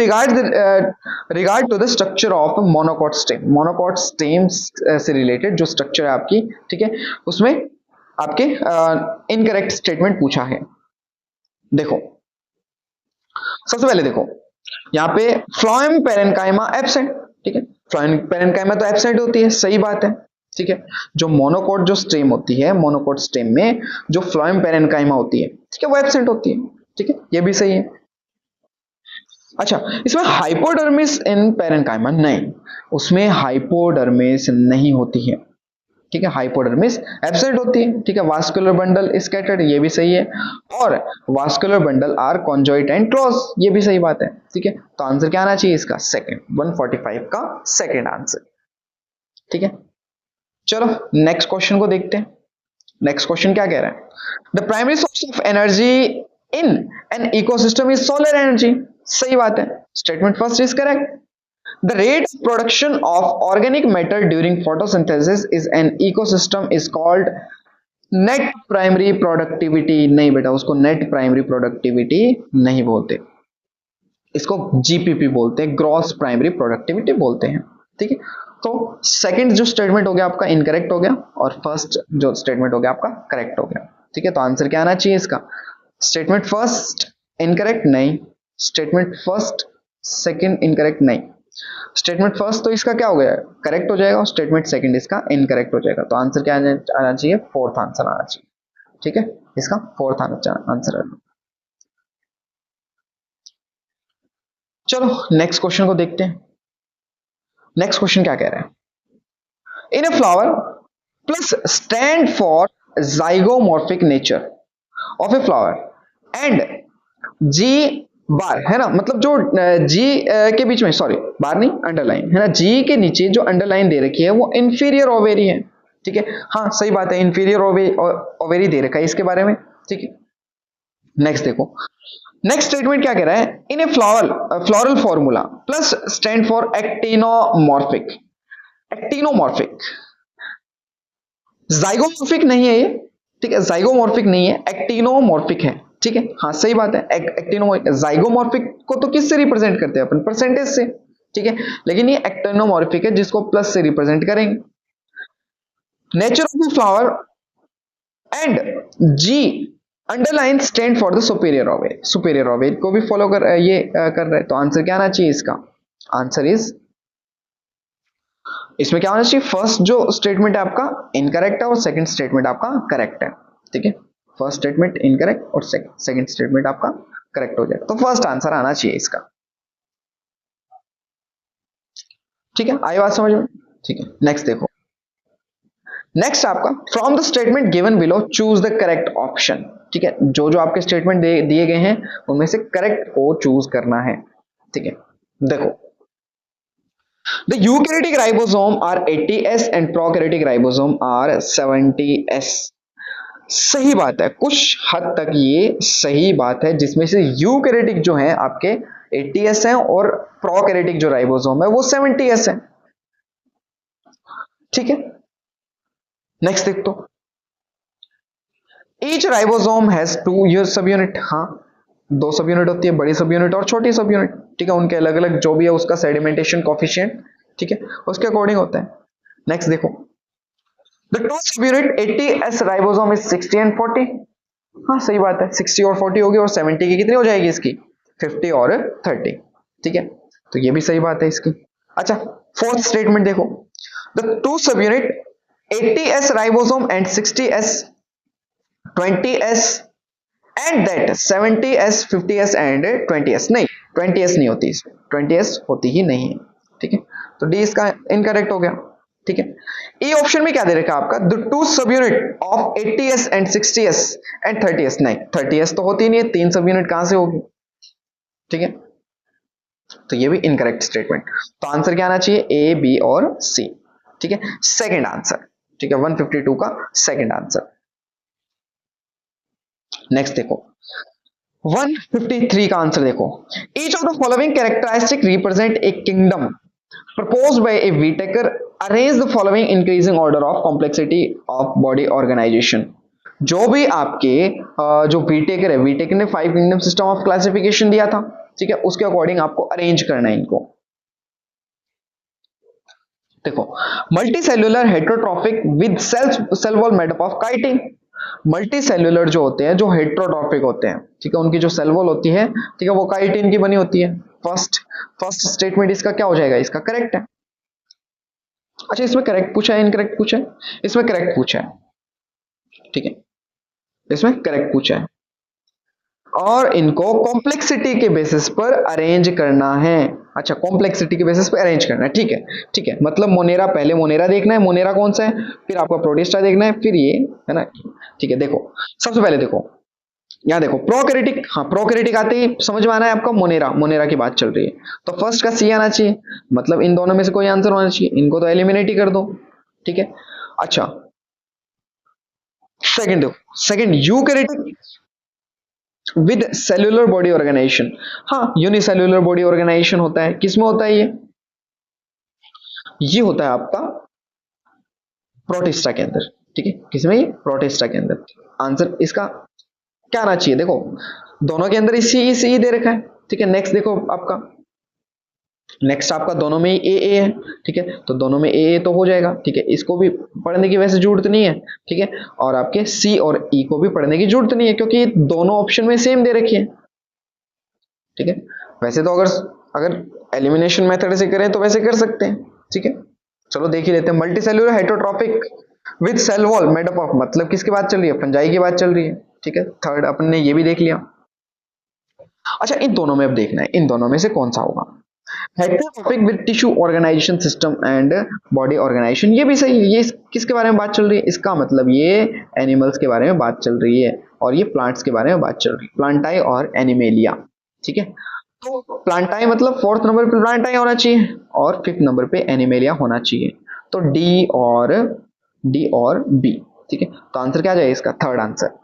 regard to the structure of monocot stem, monocot stem से रिलेटेड जो स्ट्रक्चर है आपकी, ठीक है, उसमें आपके इनकरेक्ट स्टेटमेंट पूछा है। देखो सबसे पहले देखो यहाँ पे फ्लोएम पेरेन्काइमा एब्सेंट, ठीक है, फ्लोएम पेरेन्काइमा तो एब्सेंट होती है, सही बात है, ठीक है। जो मोनोकॉट जो स्टेम होती है, मोनोकॉट स्टेम में जो फ्लोएम पेरेन्काइमा होती है, ठीक है, वो एब्सेंट होती है, ठीक है, ये भी सही है। अच्छा, इसमें हाइपोडर्मिस इन पेरेन्काइमा, नहीं, उसमें हाइपोडर्मिस नहीं होती है, ठीक है, हाइपोडर्मिस एब्सेंट होती है, ठीक है। वास्कुलर बंडल स्कैटर्ड, ये भी सही है, और vascular bundle are conjoint and close, ये भी सही बात है, ठीक है। तो आंसर क्या आना चाहिए इसका, सेकंड, 145 का सेकंड आंसर, ठीक है। चलो नेक्स्ट क्वेश्चन को देखते हैं। नेक्स्ट क्वेश्चन क्या कह रहा है, the primary source of energy in an ecosystem is solar energy, सही बात है, statement first is correct. The rate of production of organic matter during photosynthesis is an ecosystem is called net primary productivity, नहीं बेटा, उसको net primary productivity नहीं बोलते, इसको GPP बोलते हैं, ग्रॉस प्राइमरी प्रोडक्टिविटी बोलते हैं, ठीक है। तो सेकंड जो स्टेटमेंट हो गया आपका इनकरेक्ट हो गया, और फर्स्ट जो स्टेटमेंट हो गया आपका करेक्ट हो गया, ठीक है। तो आंसर क्या आना चाहिए इसका, स्टेटमेंट फर्स्ट इनकरेक्ट नहीं, स्टेटमेंट फर्स्ट सेकंड इनकरेक्ट नहीं, स्टेटमेंट फर्स्ट तो इसका क्या हो गया, करेक्ट हो जाएगा, और स्टेटमेंट सेकंड इसका इनकरेक्ट हो जाएगा। तो आंसर क्या आना चाहिए, फोर्थ आंसर आना चाहिए, ठीक है, इसका फोर्थ आंसर आना। चलो नेक्स्ट क्वेश्चन को देखते हैं। नेक्स्ट क्वेश्चन क्या कह रहा है, in a flower plus stand for zygomorphic nature of a flower and G bar, है ना, मतलब जो जी के बीच में, सॉरी बार नहीं अंडरलाइन, है ना, जी के नीचे जो अंडरलाइन दे रखी है वो इंफीरियर ओवेरी है, ठीक है, हाँ सही बात है, इंफीरियर ओवेरी दे रखा है इसके बारे में, ठीक है। नेक्स्ट देखो, नेक्स्ट स्टेटमेंट क्या कह रहा है, in a floral formula plus stand for actinomorphic, actinomorphic, zygomorphic नहीं है ये, ठीक है, जाइगोमॉर्फिक नहीं है, एक्टिनोमॉर्फिक है, ठीक है, हाँ सही बात है। एक्टिनोमॉर्फिक, जाइगोमॉर्फिक को तो किससे रिप्रेजेंट करते हैं अपन, परसेंटेज से, ठीक है, लेकिन ये एक्टिनोमॉर्फिक है जिसको प्लस से रिप्रेजेंट करेंगे। Nature of the flower and G underline stand for the superior ovary, superior ovary को भी फॉलो कर रहा है। तो आंसर क्या आना चाहिए इसका, आंसर इज, इसमें क्या होना चाहिए, फर्स्ट जो स्टेटमेंट है आपका इनकरेक्ट है और सेकंड स्टेटमेंट आपका करेक्ट है, ठीक है, फर्स्ट स्टेटमेंट इनकरेक्ट और सेकंड स्टेटमेंट आपका करेक्ट हो जाएगा। तो फर्स्ट आंसर आना चाहिए इसका, ठीक है, आई बात समझ में, ठीक है। नेक्स्ट देखो, नेक्स्ट आपका from the statement given below choose the correct option, ठीक है, जो जो आपके स्टेटमेंट दिए गए हैं उनमें से करेक्ट को चूज करना है, ठीक है। देखो, the eukaryotic ribosome are 80s and prokaryotic ribosome are 70s, सही बात है, कुछ हद तक ये सही बात है, जिसमें से यूकैरियोटिक जो है आपके 80s हैं और प्रोकैरियोटिक जो राइबोसोम है वो 70s है। ठीक है, नेक्स्ट देख तो, each ribosome has two subunit. हाँ, दो सब यूनिट होती है, बड़ी सब यूनिट और छोटी सब यूनिट। ठीक है, उनके अलग अलग जो भी है उसका सेडिमेंटेशन कोफिशिएंट, ठीक है, उसके अकॉर्डिंग होता है। नेक्स्ट देखो, द टू सब unit 80s ribosome is 60 and 40। हाँ सही बात है, 60 और 40 होगी, और 70 की कितनी हो जाएगी इसकी, 50 और 30। ठीक है, तो ये भी सही बात है इसकी। अच्छा, फोर्थ स्टेटमेंट देखो, द टू सब unit 80s ribosome and 60s 20s and that 70s 50s and 20s। नहीं, 20s नहीं होती इसमें, 20s होती ही नहीं है। ठीक है, तो डी इसका इनकरेक्ट हो गया। ठीक है, ए ऑप्शन में क्या दे रखा है आपका, द टू सब unit of 80s and 60s and 30s। नहीं, 30s तो होती नहीं है, तीन सब यूनिट कहां से होगी। ठीक है, तो ये भी इनकरेक्ट स्टेटमेंट। तो आंसर क्या आना चाहिए, ए, बी और सी। ठीक है, सेकंड आंसर। ठीक है, 152 का सेकंड आंसर। नेक्स्ट देखो, 153 का आंसर देखो, each of the following characteristic represent a kingdom proposed by a Whittaker, arrange the following increasing order of complexity of body organization। जो भी आपके जो Whittaker है, Whittaker ने 5 किंगडम सिस्टम ऑफ क्लासिफिकेशन दिया था। ठीक है, उसके अकॉर्डिंग आपको अरेंज करना है इनको। देखो, multicellular heterotrophic with cell wall made up of chitin. Multicellular जो होते हैं, जो हेट्रोट्रॉफिक होते हैं, ठीक है, उनकी जो सेल वॉल होती है, ठीक है, वो काइटिन की बनी होती है। फर्स्ट स्टेटमेंट इसका क्या हो जाएगा, इसका करेक्ट है। अच्छा, इसमें करेक्ट पूछा है, इनकरेक्ट पूछा है? इसमें करेक्ट पूछा है। ठीक है, इसमें करेक्ट पूछा है, और इनको कॉम्प्लेक्सिटी के बेसिस पर अरेंज करना है। अच्छा, कॉम्प्लेक्सिटी के बेसिस पर अरेंज करना है। ठीक है, ठीक है, मतलब मोनेरा, पहले मोनेरा देखना है, मोनेरा कौन सा है, फिर आपका प्रोटिस्टा देखना है, फिर ये है ना। ठीक है, देखो सबसे पहले देखो, यहाँ देखो प्रोकैरियोटिक। हाँ, प्रोकैरियोटिक आते ही समझ में आना है आपका, मोनेरा, मोनेरा की बात चल रही है, तो फर्स्ट का सी आना चाहिए, मतलब इन दोनों में से कोई आंसर होना चाहिए, इनको तो एलिमिनेट ही कर दो। ठीक है, अच्छा सेकंड देखो, second eukaryotic with cellular body organisation. हाँ, यूनिसेल्यूलर बॉडी ऑर्गेनाइजेशन होता है, किसमें होता है ये होता है आपका प्रोटिस्टा के अंदर। ठीक है, किसमें, ये प्रोटिस्टा के अंदर। आंसर इसका क्या आना चाहिए, देखो दोनों के अंदर इसी दे रखा है। ठीक है, नेक्स्ट देखो आपका, नेक्स्ट आपका दोनों में ही ए है। ठीक है, तो दोनों में ए तो हो जाएगा। ठीक है, इसको भी पढ़ने की वैसे जरूरत नहीं है। ठीक है, और आपके सी और ई को भी पढ़ने की जरूरत नहीं है, क्योंकि दोनों ऑप्शन में सेम दे रखी है। ठीक है, वैसे तो अगर एलिमिनेशन मेथड से करें तो वैसे कर सकते हैं। ठीक है, चलो देख ही लेते हैं। Multicellular heterotrophic with cell wall made up of, मतलब किसकी बात चल रही है, फंजाई की बात चल रही है। ठीक है, थर्ड अपन ने ये भी देख लिया। अच्छा, इन दोनों में अब देखना है, इन दोनों में से कौन सा होगा। Heterotrophic with tissue organisation system and body organisation, ये भी सही है। ये किसके बारे में बात चल रही है, इसका मतलब ये एनिमल्स के बारे में बात चल रही है, और ये प्लांट्स के बारे में बात चल रही है, प्लांटाई और एनिमेलिया। ठीक है, तो प्लांटाई मतलब फोर्थ नंबर पे प्लांटाई होना चाहिए, और फिफ्थ नंबर पे एनिमेलिया होना चाहिए। तो डी और बी। ठीक है, तो आंसर क्या जाएगा इसका, थर्ड आंसर।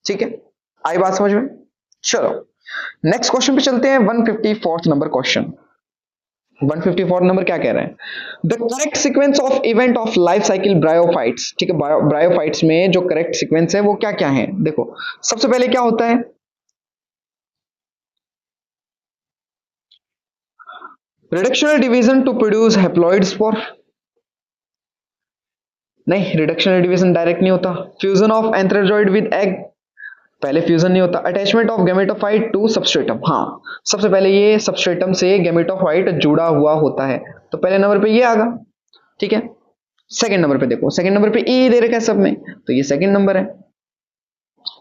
ठीक है, आई बात समझ में। चलो नेक्स्ट क्वेश्चन पे चलते हैं, 154 नंबर क्वेश्चन। 154 नंबर क्या कह रहे हैं, the correct sequence of event of life cycle bryophytes. ठीक है, ब्रायोफाइट्स में जो करेक्ट सीक्वेंस है वो क्या क्या है। देखो सबसे पहले क्या होता है, reductional division to produce haploid spore. नहीं, रिडक्शनल डिवीजन डायरेक्ट नहीं होता। Fusion of antherozoid with egg, पहले फ्यूजन नहीं होता। Attachment of gametophyte to substratum, हाँ सबसे पहले ये सबस्ट्रेटम से गैमेटोफाइट जुड़ा हुआ होता है, तो पहले नंबर पे ये आगा। ठीक है, सेकंड नंबर पे देखो, सेकंड नंबर पे ई दे रखा है सब में, तो ये सेकंड नंबर है,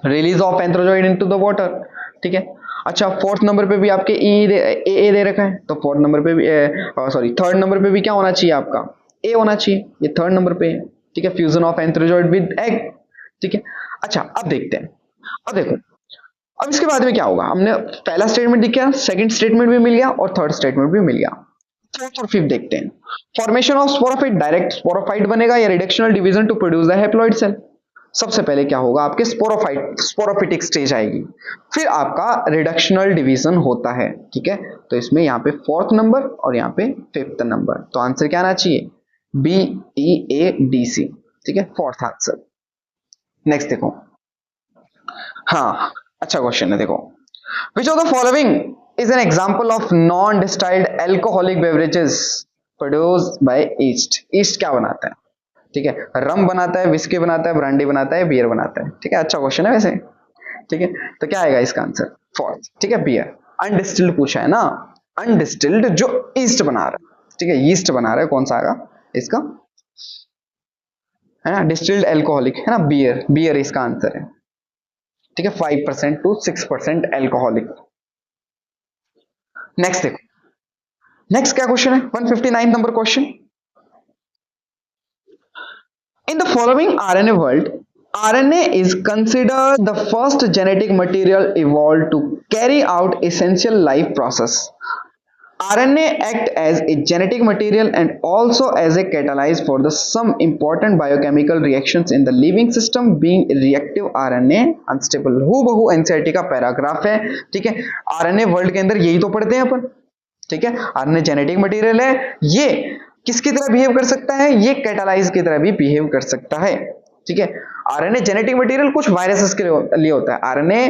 release of antherozoid into the water. ठीक है, अच्छा फोर्थ नंबर पे भी आपके ए दे रखा है, तो फोर्थ नंबर पे भी सॉरी थर्ड नंबर पे भी क्या होना चाहिए आपका, ए होना चाहिए, ये थर्ड नंबर पे है। ठीक है, fusion of antherozoid with egg. ठीक है, अच्छा अब देखते हैं, अब देखो, अब इसके बाद में क्या होगा, हमने पहला स्टेटमेंट दिख गया, सेकंड स्टेटमेंट भी मिल गया, और थर्ड स्टेटमेंट भी मिल गया। फोर्थ और फिफ्थ देखते हैं। Formation of sporophyte, direct sporophyte बनेगा या reductional division to produce the haploid cell. सबसे पहले क्या होगा, आपके स्पोरोफिटिक स्टेज आएगी, फिर आपका रिडक्शनल डिवीजन होता है, ठीक है। तो इसमें यहाँ पे 4th नंबर और यहाँ पे 5th नंबर, तो आंसर क्या आना चाहिए, B E A D C, ठीक है, 4th आंसर। नेक्स्ट देखो, हाँ अच्छा क्वेश्चन है, देखो which of the following is an example of non distilled alcoholic beverages produced by yeast. Yeast क्या बनाता है, ठीक है, रम बनाता है, विस्की बनाता है, ब्रांडी बनाता है, बियर बनाता है, ठीक है, अच्छा क्वेश्चन है वैसे, ठीक है। तो क्या आएगा इसका आंसर, 4th, ठीक है, बियर। अनडिस्टिल्ड पूछा है ना, अनडिस्टिल्ड जो ईस्ट बना रहा है, ठीक है, ईस्ट बना रहा है, कौन सा आएगा इसका, है ना, डिस्टिल्ड एल्कोहलिक है ना, बियर, बियर इसका आंसर है, ठीक है, 5% to 6% एल्कोहलिक। नेक्स्ट देखो, नेक्स्ट क्या क्वेश्चन है, 159 number question, in the following RNA world, RNA is considered the first genetic material evolved to carry out essential life process. RNA act as a genetic material and also as a catalyst for the some important biochemical reactions in the living system being reactive RNA unstable। हूबहू NCERT का paragraph है, ठीक है। RNA world के अंदर यही तो पढ़ते हैं अपन, ठीक है। RNA जेनेटिक मटेरियल है, ये किसकी तरह बिहेव कर सकता है, ये कैटालाइज की तरह भी बिहेव कर सकता है, ठीक है। आरएनए जेनेटिक मटेरियल कुछ वायरसेस के लिए होता है, आरएनए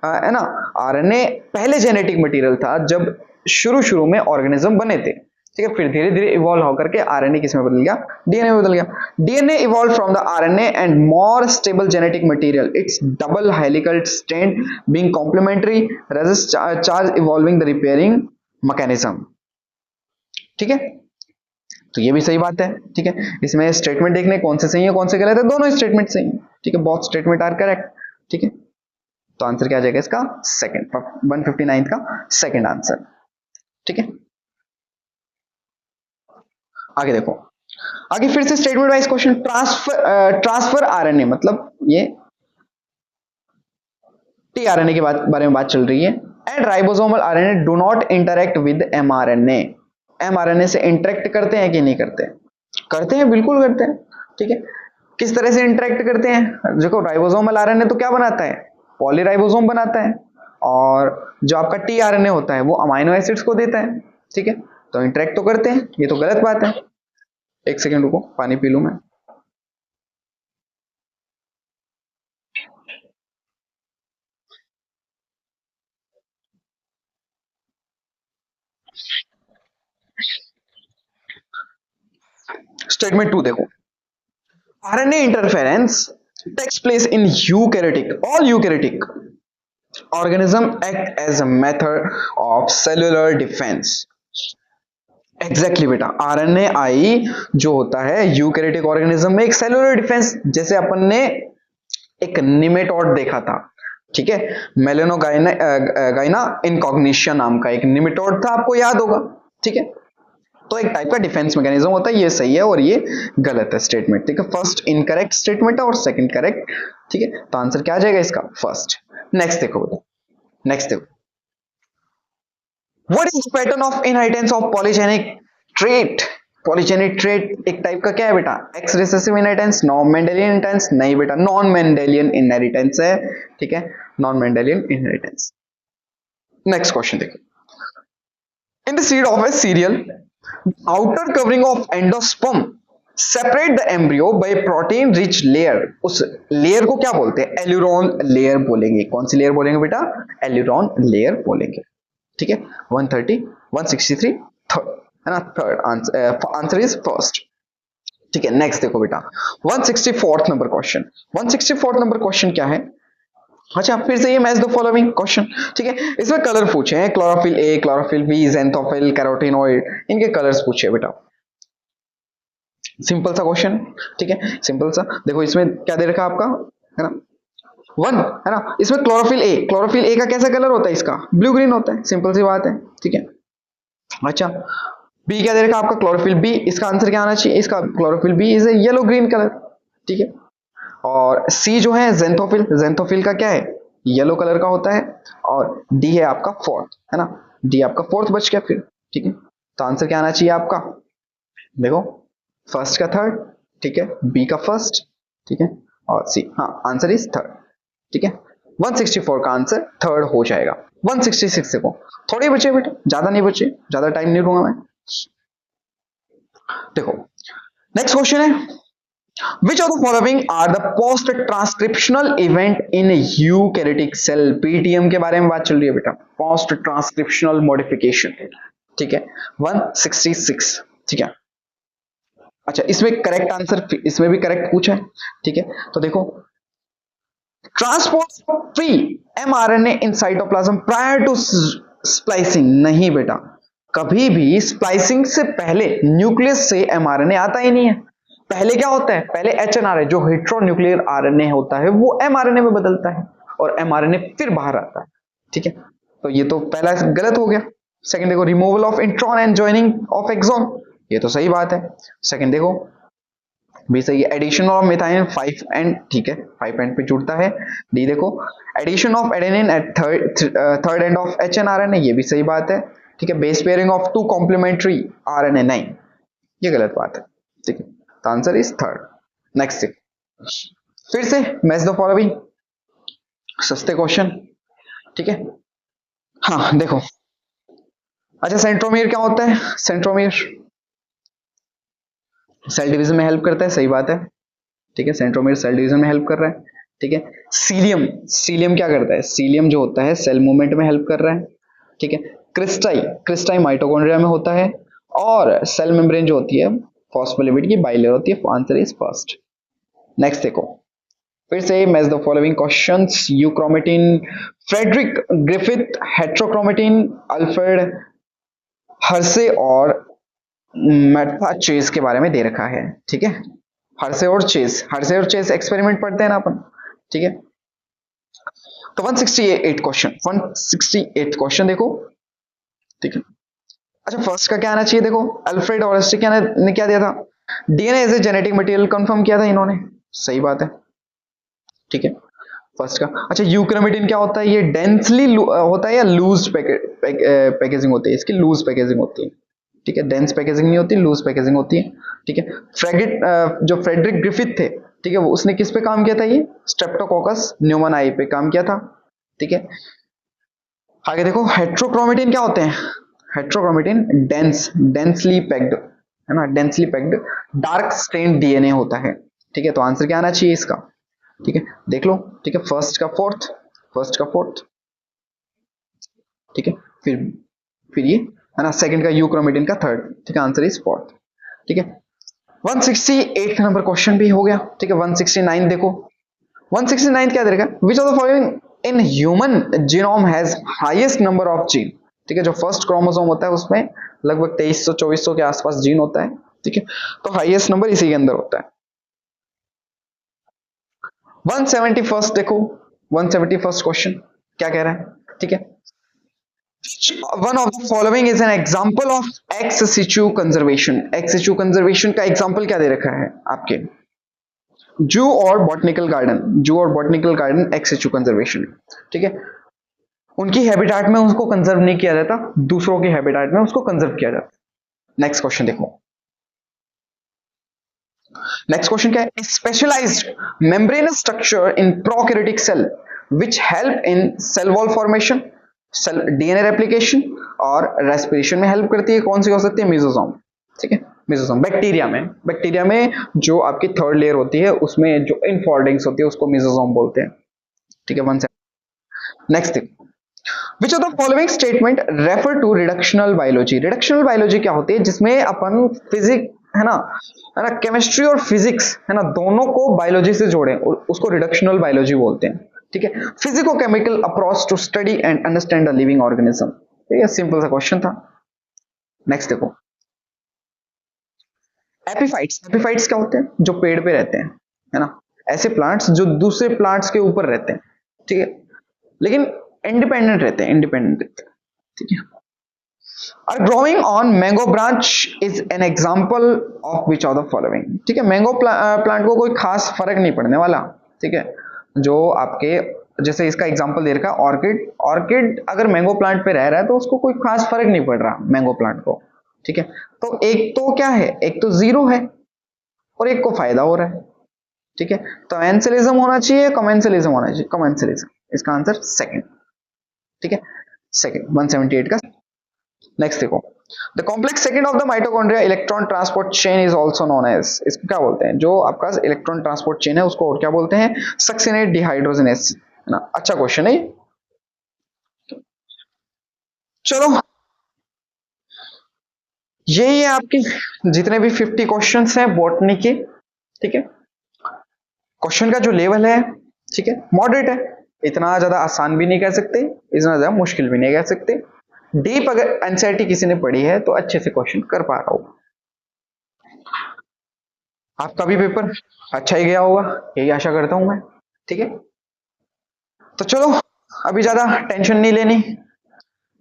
है ना, आरएनए पहले जेनेटिक मटेरियल था जब शुरू में ऑर्गेनिज्म बने थे, ठीक है, फिर धीरे धीरे इवॉल्व होकर के आरएनए किस में बदल गया, डीएनए में बदल गया। DNA evolve from the RNA and more stable genetic material, it's double helical strand being complementary resist charge evolving the repairing mechanism, ठीक है। तो ये भी सही बात है, ठीक है। इसमें स्टेटमेंट देखने कौन से सही है कौन से गलत है, दोनों स्टेटमेंट सही है, ठीक है, बोथ स्टेटमेंट आर करेक्ट, ठीक है। तो आंसर क्या आ जाएगा इसका, सेकंड, 159 का सेकंड आंसर, ठीक है। आगे देखो, आगे फिर से statement wise question, transfer RNA, मतलब ये टीआरएनए के बारे में बात चल रही है। And ribosomal RNA do not interact with mRNA, mRNA से इंटरेक्ट करते हैं कि नहीं करते, करते हैं, बिल्कुल करते हैं, ठीक है। किस तरह से इंटरेक्ट करते हैं, देखो राइबोसोमल आरएनए तो क्या बनाता है, पॉलीराइबोसोम बनाता है, और जो आपका टीआरएनए होता है वो अमाइनो एसिड्स को देता है, ठीक है। तो इंटरेक्ट तो करते हैं, ये तो गलत बात है। एक सेकेंड रुको, पानी पी लूं मैं। स्टेटमेंट 2 देखो, RNA interference takes place in eukaryotic, all eukaryotic organism act as a method of cellular defense। Exactly बेटा, RNAi जो होता है यूकैरियोटिक ऑर्गेनिज्म में एक सेलुलर डिफेंस, जैसे अपन ने एक निमेटोड देखा था, ठीक है, मेलेनोगाइना इनकॉग्निशिया नाम का एक निमेटोड था, आपको याद होगा, ठीक है। तो एक टाइप का डिफेंस मैकेनिज्म होता है, ये सही है और ये गलत है स्टेटमेंट, ठीक है। फर्स्ट इनकरेक्ट स्टेटमेंट है और सेकंड करेक्ट, ठीक है। तो आंसर क्या आ जाएगा इसका, फर्स्ट। नेक्स्ट देखो, नेक्स्ट देखो, what is the pattern of inheritance of polygenic trait. Polygenic trait एक टाइप का क्या है बेटा, X recessive inheritance, non Mendelian inheritance, नहीं बेटा नॉन मेंडेलियन इनहेरिटेंस है, ठीक है, non Mendelian inheritance. Next question देखो, in the seed of a cereal, outer covering of endosperm separate the embryo by protein rich layer। उस layer को क्या बोलते हैं, एल्यूरॉन लेयर बोलेंगे। कौन सी लेयर बोलेंगे बेटा, एल्यूरॉन लेयर बोलेंगे, ठीक है। 130 163 थर्ड है ना, थर्ड आंसर इज फर्स्ट, ठीक है। नेक्स्ट देखो बेटा, 164th number question, 164th number question क्या है, अच्छा फिर से ये मैच द फॉलोइंग क्वेश्चन, ठीक है। इसमें कलर पूछे हैं, chlorophyll A, chlorophyll B, xanthophyll, carotenoid, इनके कलर्स पूछे बेटा। सिंपल सा क्वेश्चन, ठीक है, सिंपल सा। देखो इसमें क्या दे रखा है आपका, है ना, 1 है ना, इसमें क्लोरोफिल ए, क्लोरोफिल ए का कैसा कलर होता है, इसका ब्लू ग्रीन होता है, सिंपल सी बात है, ठीक है। अच्छा बी क्या दे रखा है आपका, क्लोरोफिल बी, इसका आंसर क्या आना चाहिए, इसका chlorophyll B is a yellow green colour, ठीक है। और सी जो है ज़ैंथोफिल, ज़ैंथोफिल का क्या है, येलो कलर का होता है, और डी है आपका फोर्थ, है ना, डी आपका फोर्थ बच गया फिर, ठीक है। तो आंसर क्या आना चाहिए आपका, देखो फर्स्ट का थर्ड, ठीक है, बी का फर्स्ट, ठीक है, और सी, हाँ आंसर इज थर्ड। ठीक है, 164 का आंसर थर्ड हो जाएगा। 166 देखो, थोड़े बचे बेटा, ज्यादा नहीं बचे, ज्यादा टाइम नहीं लूंगा मैं। देखो नेक्स्ट क्वेश्चन है, which of the following are the post transcriptional event in eukaryotic cell? PTM के बारे में बात चल रही है बेटा, पोस्ट ट्रांसक्रिप्शनल मॉडिफिकेशन। ठीक है, 166। ठीक है, अच्छा इसमें करेक्ट आंसर, इसमें भी करेक्ट पूछा है। ठीक है, तो देखो, transport free mRNA in cytoplasm prior to splicing. नहीं बेटा, कभी भी स्प्लाइसिंग से पहले न्यूक्लियस से mRNA आता ही नहीं है। पहले क्या होता है, पहले HNRA जो हेट्रोन्यूक्लियर RNA होता है वो mRNA में बदलता है और mRNA फिर बाहर आता है। ठीक है, तो ये तो पहला गलत हो गया। सेकंड देखो, removal of intron and joining of exon, ये तो सही बात है। सेकंड देखो भी सही है, एडिशन ऑफ मिथाइल 5 एंड, ठीक है 5 एंड पे जुड़ता है। डी देखो, addition of adenine at third end of HNRNA, ये भी सही बात है। ठीक है, base pairing of 2 complementary RNA, नहीं ये गलत बात है। ठीक है, तो आंसर इज थर्ड। नेक्स्ट फिर से मैच द फॉलोइंग, सस्ते क्वेश्चन। ठीक है, हाँ देखो, अच्छा सेंट्रोमियर क्या होता है? सेंट्रोमियर सेल डिवीजन में हेल्प करता है, सही बात है। ठीक है, सेंट्रोमियर सेल डिवीजन में हेल्प कर रहा है। ठीक है, सीलियम, सीलियम क्या करता है? सीलियम जो होता है सेल मूवमेंट में हेल्प कर रहा है। ठीक है, क्रिस्टाई, क्रिस्टाई माइटोकॉन्ड्रिया में होता है। और सेल मेम्ब्रेन जो होती है फॉस्फोलिपिड की बाइलेयर होती है। Answer is first. नेक्स्ट देखो, फिर से match the following questions. Euchromatin, Frederick Griffith, heterochromatin, Alfred Hershey और मैटफा चेज के बारे में दे रखा है। ठीक है, हर्से और चेज, हर्से और चेज एक्सपेरिमेंट पढ़ते हैं ना अपन। ठीक है, तो 168 क्वेश्चन, 168 क्वेश्चन देखो। ठीक है, अच्छा फर्स्ट का क्या आना चाहिए? देखो, अल्फ्रेड हॉरेस्टी ने क्या दिया था? DNA as a genetic material confirm किया था इन्होंने, सही बात है। ठीक है, फर्स्ट का। अच्छा यूक्रोमेटिन क्या होता है? ये डेंसली होता है या लूज पैकेजिंग होती है? इसकी लूज पैकेजिंग होती है। ठीक है, डेंस पैकेजिंग नहीं होती, लूज पैकेजिंग होती है। ठीक है, जो फ्रेडरिक ग्रिफिथ थे, ठीक है, वो उसने किस पे काम किया था? ये स्ट्रेप्टोकोकस न्यूमोनाई पे काम किया था। ठीक है, आगे देखो, हेट्रोक्रोमेटिन क्या होते हैं? हेट्रोक्रोमेटिन डेंसली पैक्ड, है ना, densely packed dark strain DNA होता है। ठीक है, तो आंसर क्या आना चाहिए इसका? ठीक है, देख लो। ठीक है, फर्स्ट का फोर्थ, फर्स्ट का फोर्थ। ठीक है, फिर ये है ना, सेकंड का यूक्रोमेटिन का थर्ड। ठीक है, आंसर इज फोर्थ। ठीक है, 168 नंबर क्वेश्चन भी हो गया। ठीक है, 169 देखो, 169 क्या देगा? विच of the following in human genome has highest number of gene? ठीक है, जो फर्स्ट क्रोमोसोम होता है उसमें लगभग 2300-2400 के आसपास जीन होता है। ठीक है, तो हाईएस्ट नंबर इसी के अंदर होता है। 171 देखो, 171 क्वेश्चन क्या कह रहा है? ठीक है, one of the following is an example of ex situ conservation. Ex situ conservation का एग्जांपल क्या दे रखा है आपके? जू और बॉटनिकल गार्डन, जू और botanical garden x situ conservation. ठीक है, उनकी हैबिटेट में उसको कंजर्व नहीं किया जाता, दूसरों की हैबिटेट में उसको कंजर्व किया जाता। नेक्स्ट क्वेश्चन देखो, नेक्स्ट क्वेश्चन क्या है? Specialised membranous structure in prokaryotic cell which help in cell wall formation, cell DNA replication और रेस्पिरेशन में हेल्प करती है। कौन सी हो सकती है? मेसोसोम। ठीक है, मेसोसोम। बैक्टीरिया में, बैक्टीरिया में जो आपकी थर्ड लेयर होती है उसमें जो इनफोल्डिंग्स होती है उसको मेसोसोम बोलते हैं। ठीक है, वन सेकंड। नेक्स्ट देखो, which of the following statement refer to reductional biology? Reductional biology क्या होती है? जिसमें अपन फिजिक्स, है ना, केमिस्ट्री और फिजिक्स, है ना, दोनों को बायोलॉजी से जोड़ें, उसको रिडक्शनल बायोलॉजी बोलते हैं। ठीक है, physico chemical approach to study and understand the living organism. ठीक है, सिंपल सा क्वेश्चन था। नेक्स्ट देखो, एपिफाइट्स। एपिफाइट्स क्या होते हैं? जो पेड़ पे रहते हैं, है ना, ऐसे प्लांट्स जो दूसरे प्लांट्स के ऊपर रहते हैं। ठीक है, लेकिन इंडिपेंडेंट रहते हैं, इंडिपेंडेंट रहते हैं। ठीक है, A growing on mango branch is an example of which of the following? ठीक है, मैंगो प्लांट को कोई खास फर्क नहीं पड़ने वाला। ठीक है, जो आपके जैसे इसका एग्जांपल दे रखा है ऑर्किड, ऑर्किड अगर मैंगो प्लांट पे रह रहा है तो उसको कोई खास फर्क नहीं पड़ रहा मैंगो प्लांट को। ठीक है, तो एक तो क्या है, एक तो जीरो है और एक को फायदा हो रहा है। ठीक है, तो एंसेलिज्म होना चाहिए, कमेंसलिज्म होना चाहिए, कमेंसलिज्म इसका आंसर सेकंड। ठीक है, सेकंड 178 का। नेक्स्ट देखो, the complex second of the mitochondria electron transport chain is also known as, इसको क्या बोलते हैं, जो आपका इलेक्ट्रॉन ट्रांसपोर्ट चेन है उसको और क्या बोलते हैं, सक्सिनेट डिहाइड्रोजनेस, है ना। अच्छा क्वेश्चन है ये। चलो यही है आपके जितने भी 50 क्वेश्चंस हैं बॉटनी के। ठीक है, क्वेश्चन का जो लेवल है, ठीक है, मॉडरेट है, इतना ज्यादा आसान भी नहीं कह सकते, इतना ज्यादा मुश्किल भी नहीं कह सकते। डीप अगर एनसीईआरटी किसी ने पढ़ी है तो अच्छे से क्वेश्चन कर पा रहा होगा। आपका भी पेपर अच्छा ही गया होगा, यही आशा करता हूं मैं। ठीक है, तो चलो अभी ज्यादा टेंशन नहीं लेनी,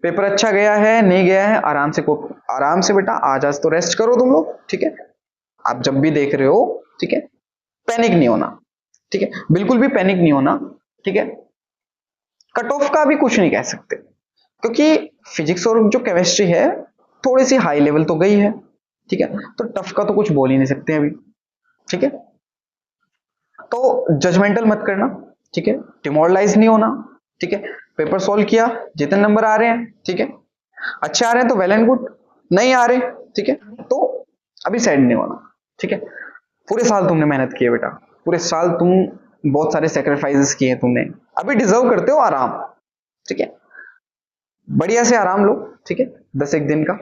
पेपर अच्छा गया है नहीं गया है आराम से को आराम से बेटा आज आज तो रेस्ट करो तुम लोग। ठीक है, आप जब भी देख रहे हो, ठीक है, पैनिक नहीं होना, ठीक है, बिल्कुल भी पैनिक नहीं होना। ठीक है, कट ऑफ का भी कुछ नहीं कह सकते क्योंकि फिजिक्स और जो केमिस्ट्री है थोड़ी सी हाई लेवल तो गई है। ठीक है, तो टफ का तो कुछ बोल ही नहीं सकते अभी। ठीक है, तो जजमेंटल मत करना, ठीक है, डिमोरलाइज नहीं होना। ठीक है, पेपर सॉल्व किया, जितने नंबर आ रहे हैं, ठीक है, अच्छे आ रहे हैं तो वेल एंड गुड, नहीं आ रहे, ठीक है, तो अभी सैड नहीं होना। ठीक है, पूरे साल तुमने मेहनत की है बेटा, पूरे साल तुम बहुत सारे सेक्रीफाइसेस किए तुमने, अभी डिजर्व करते हो आराम। ठीक है, बढ़िया से आराम लो। ठीक है, 10 एक दिन का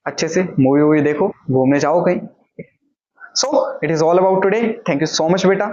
अच्छे से मूवी वूवी देखो, घूमने जाओ कहीं। So it is all about today, thank you so much बेटा।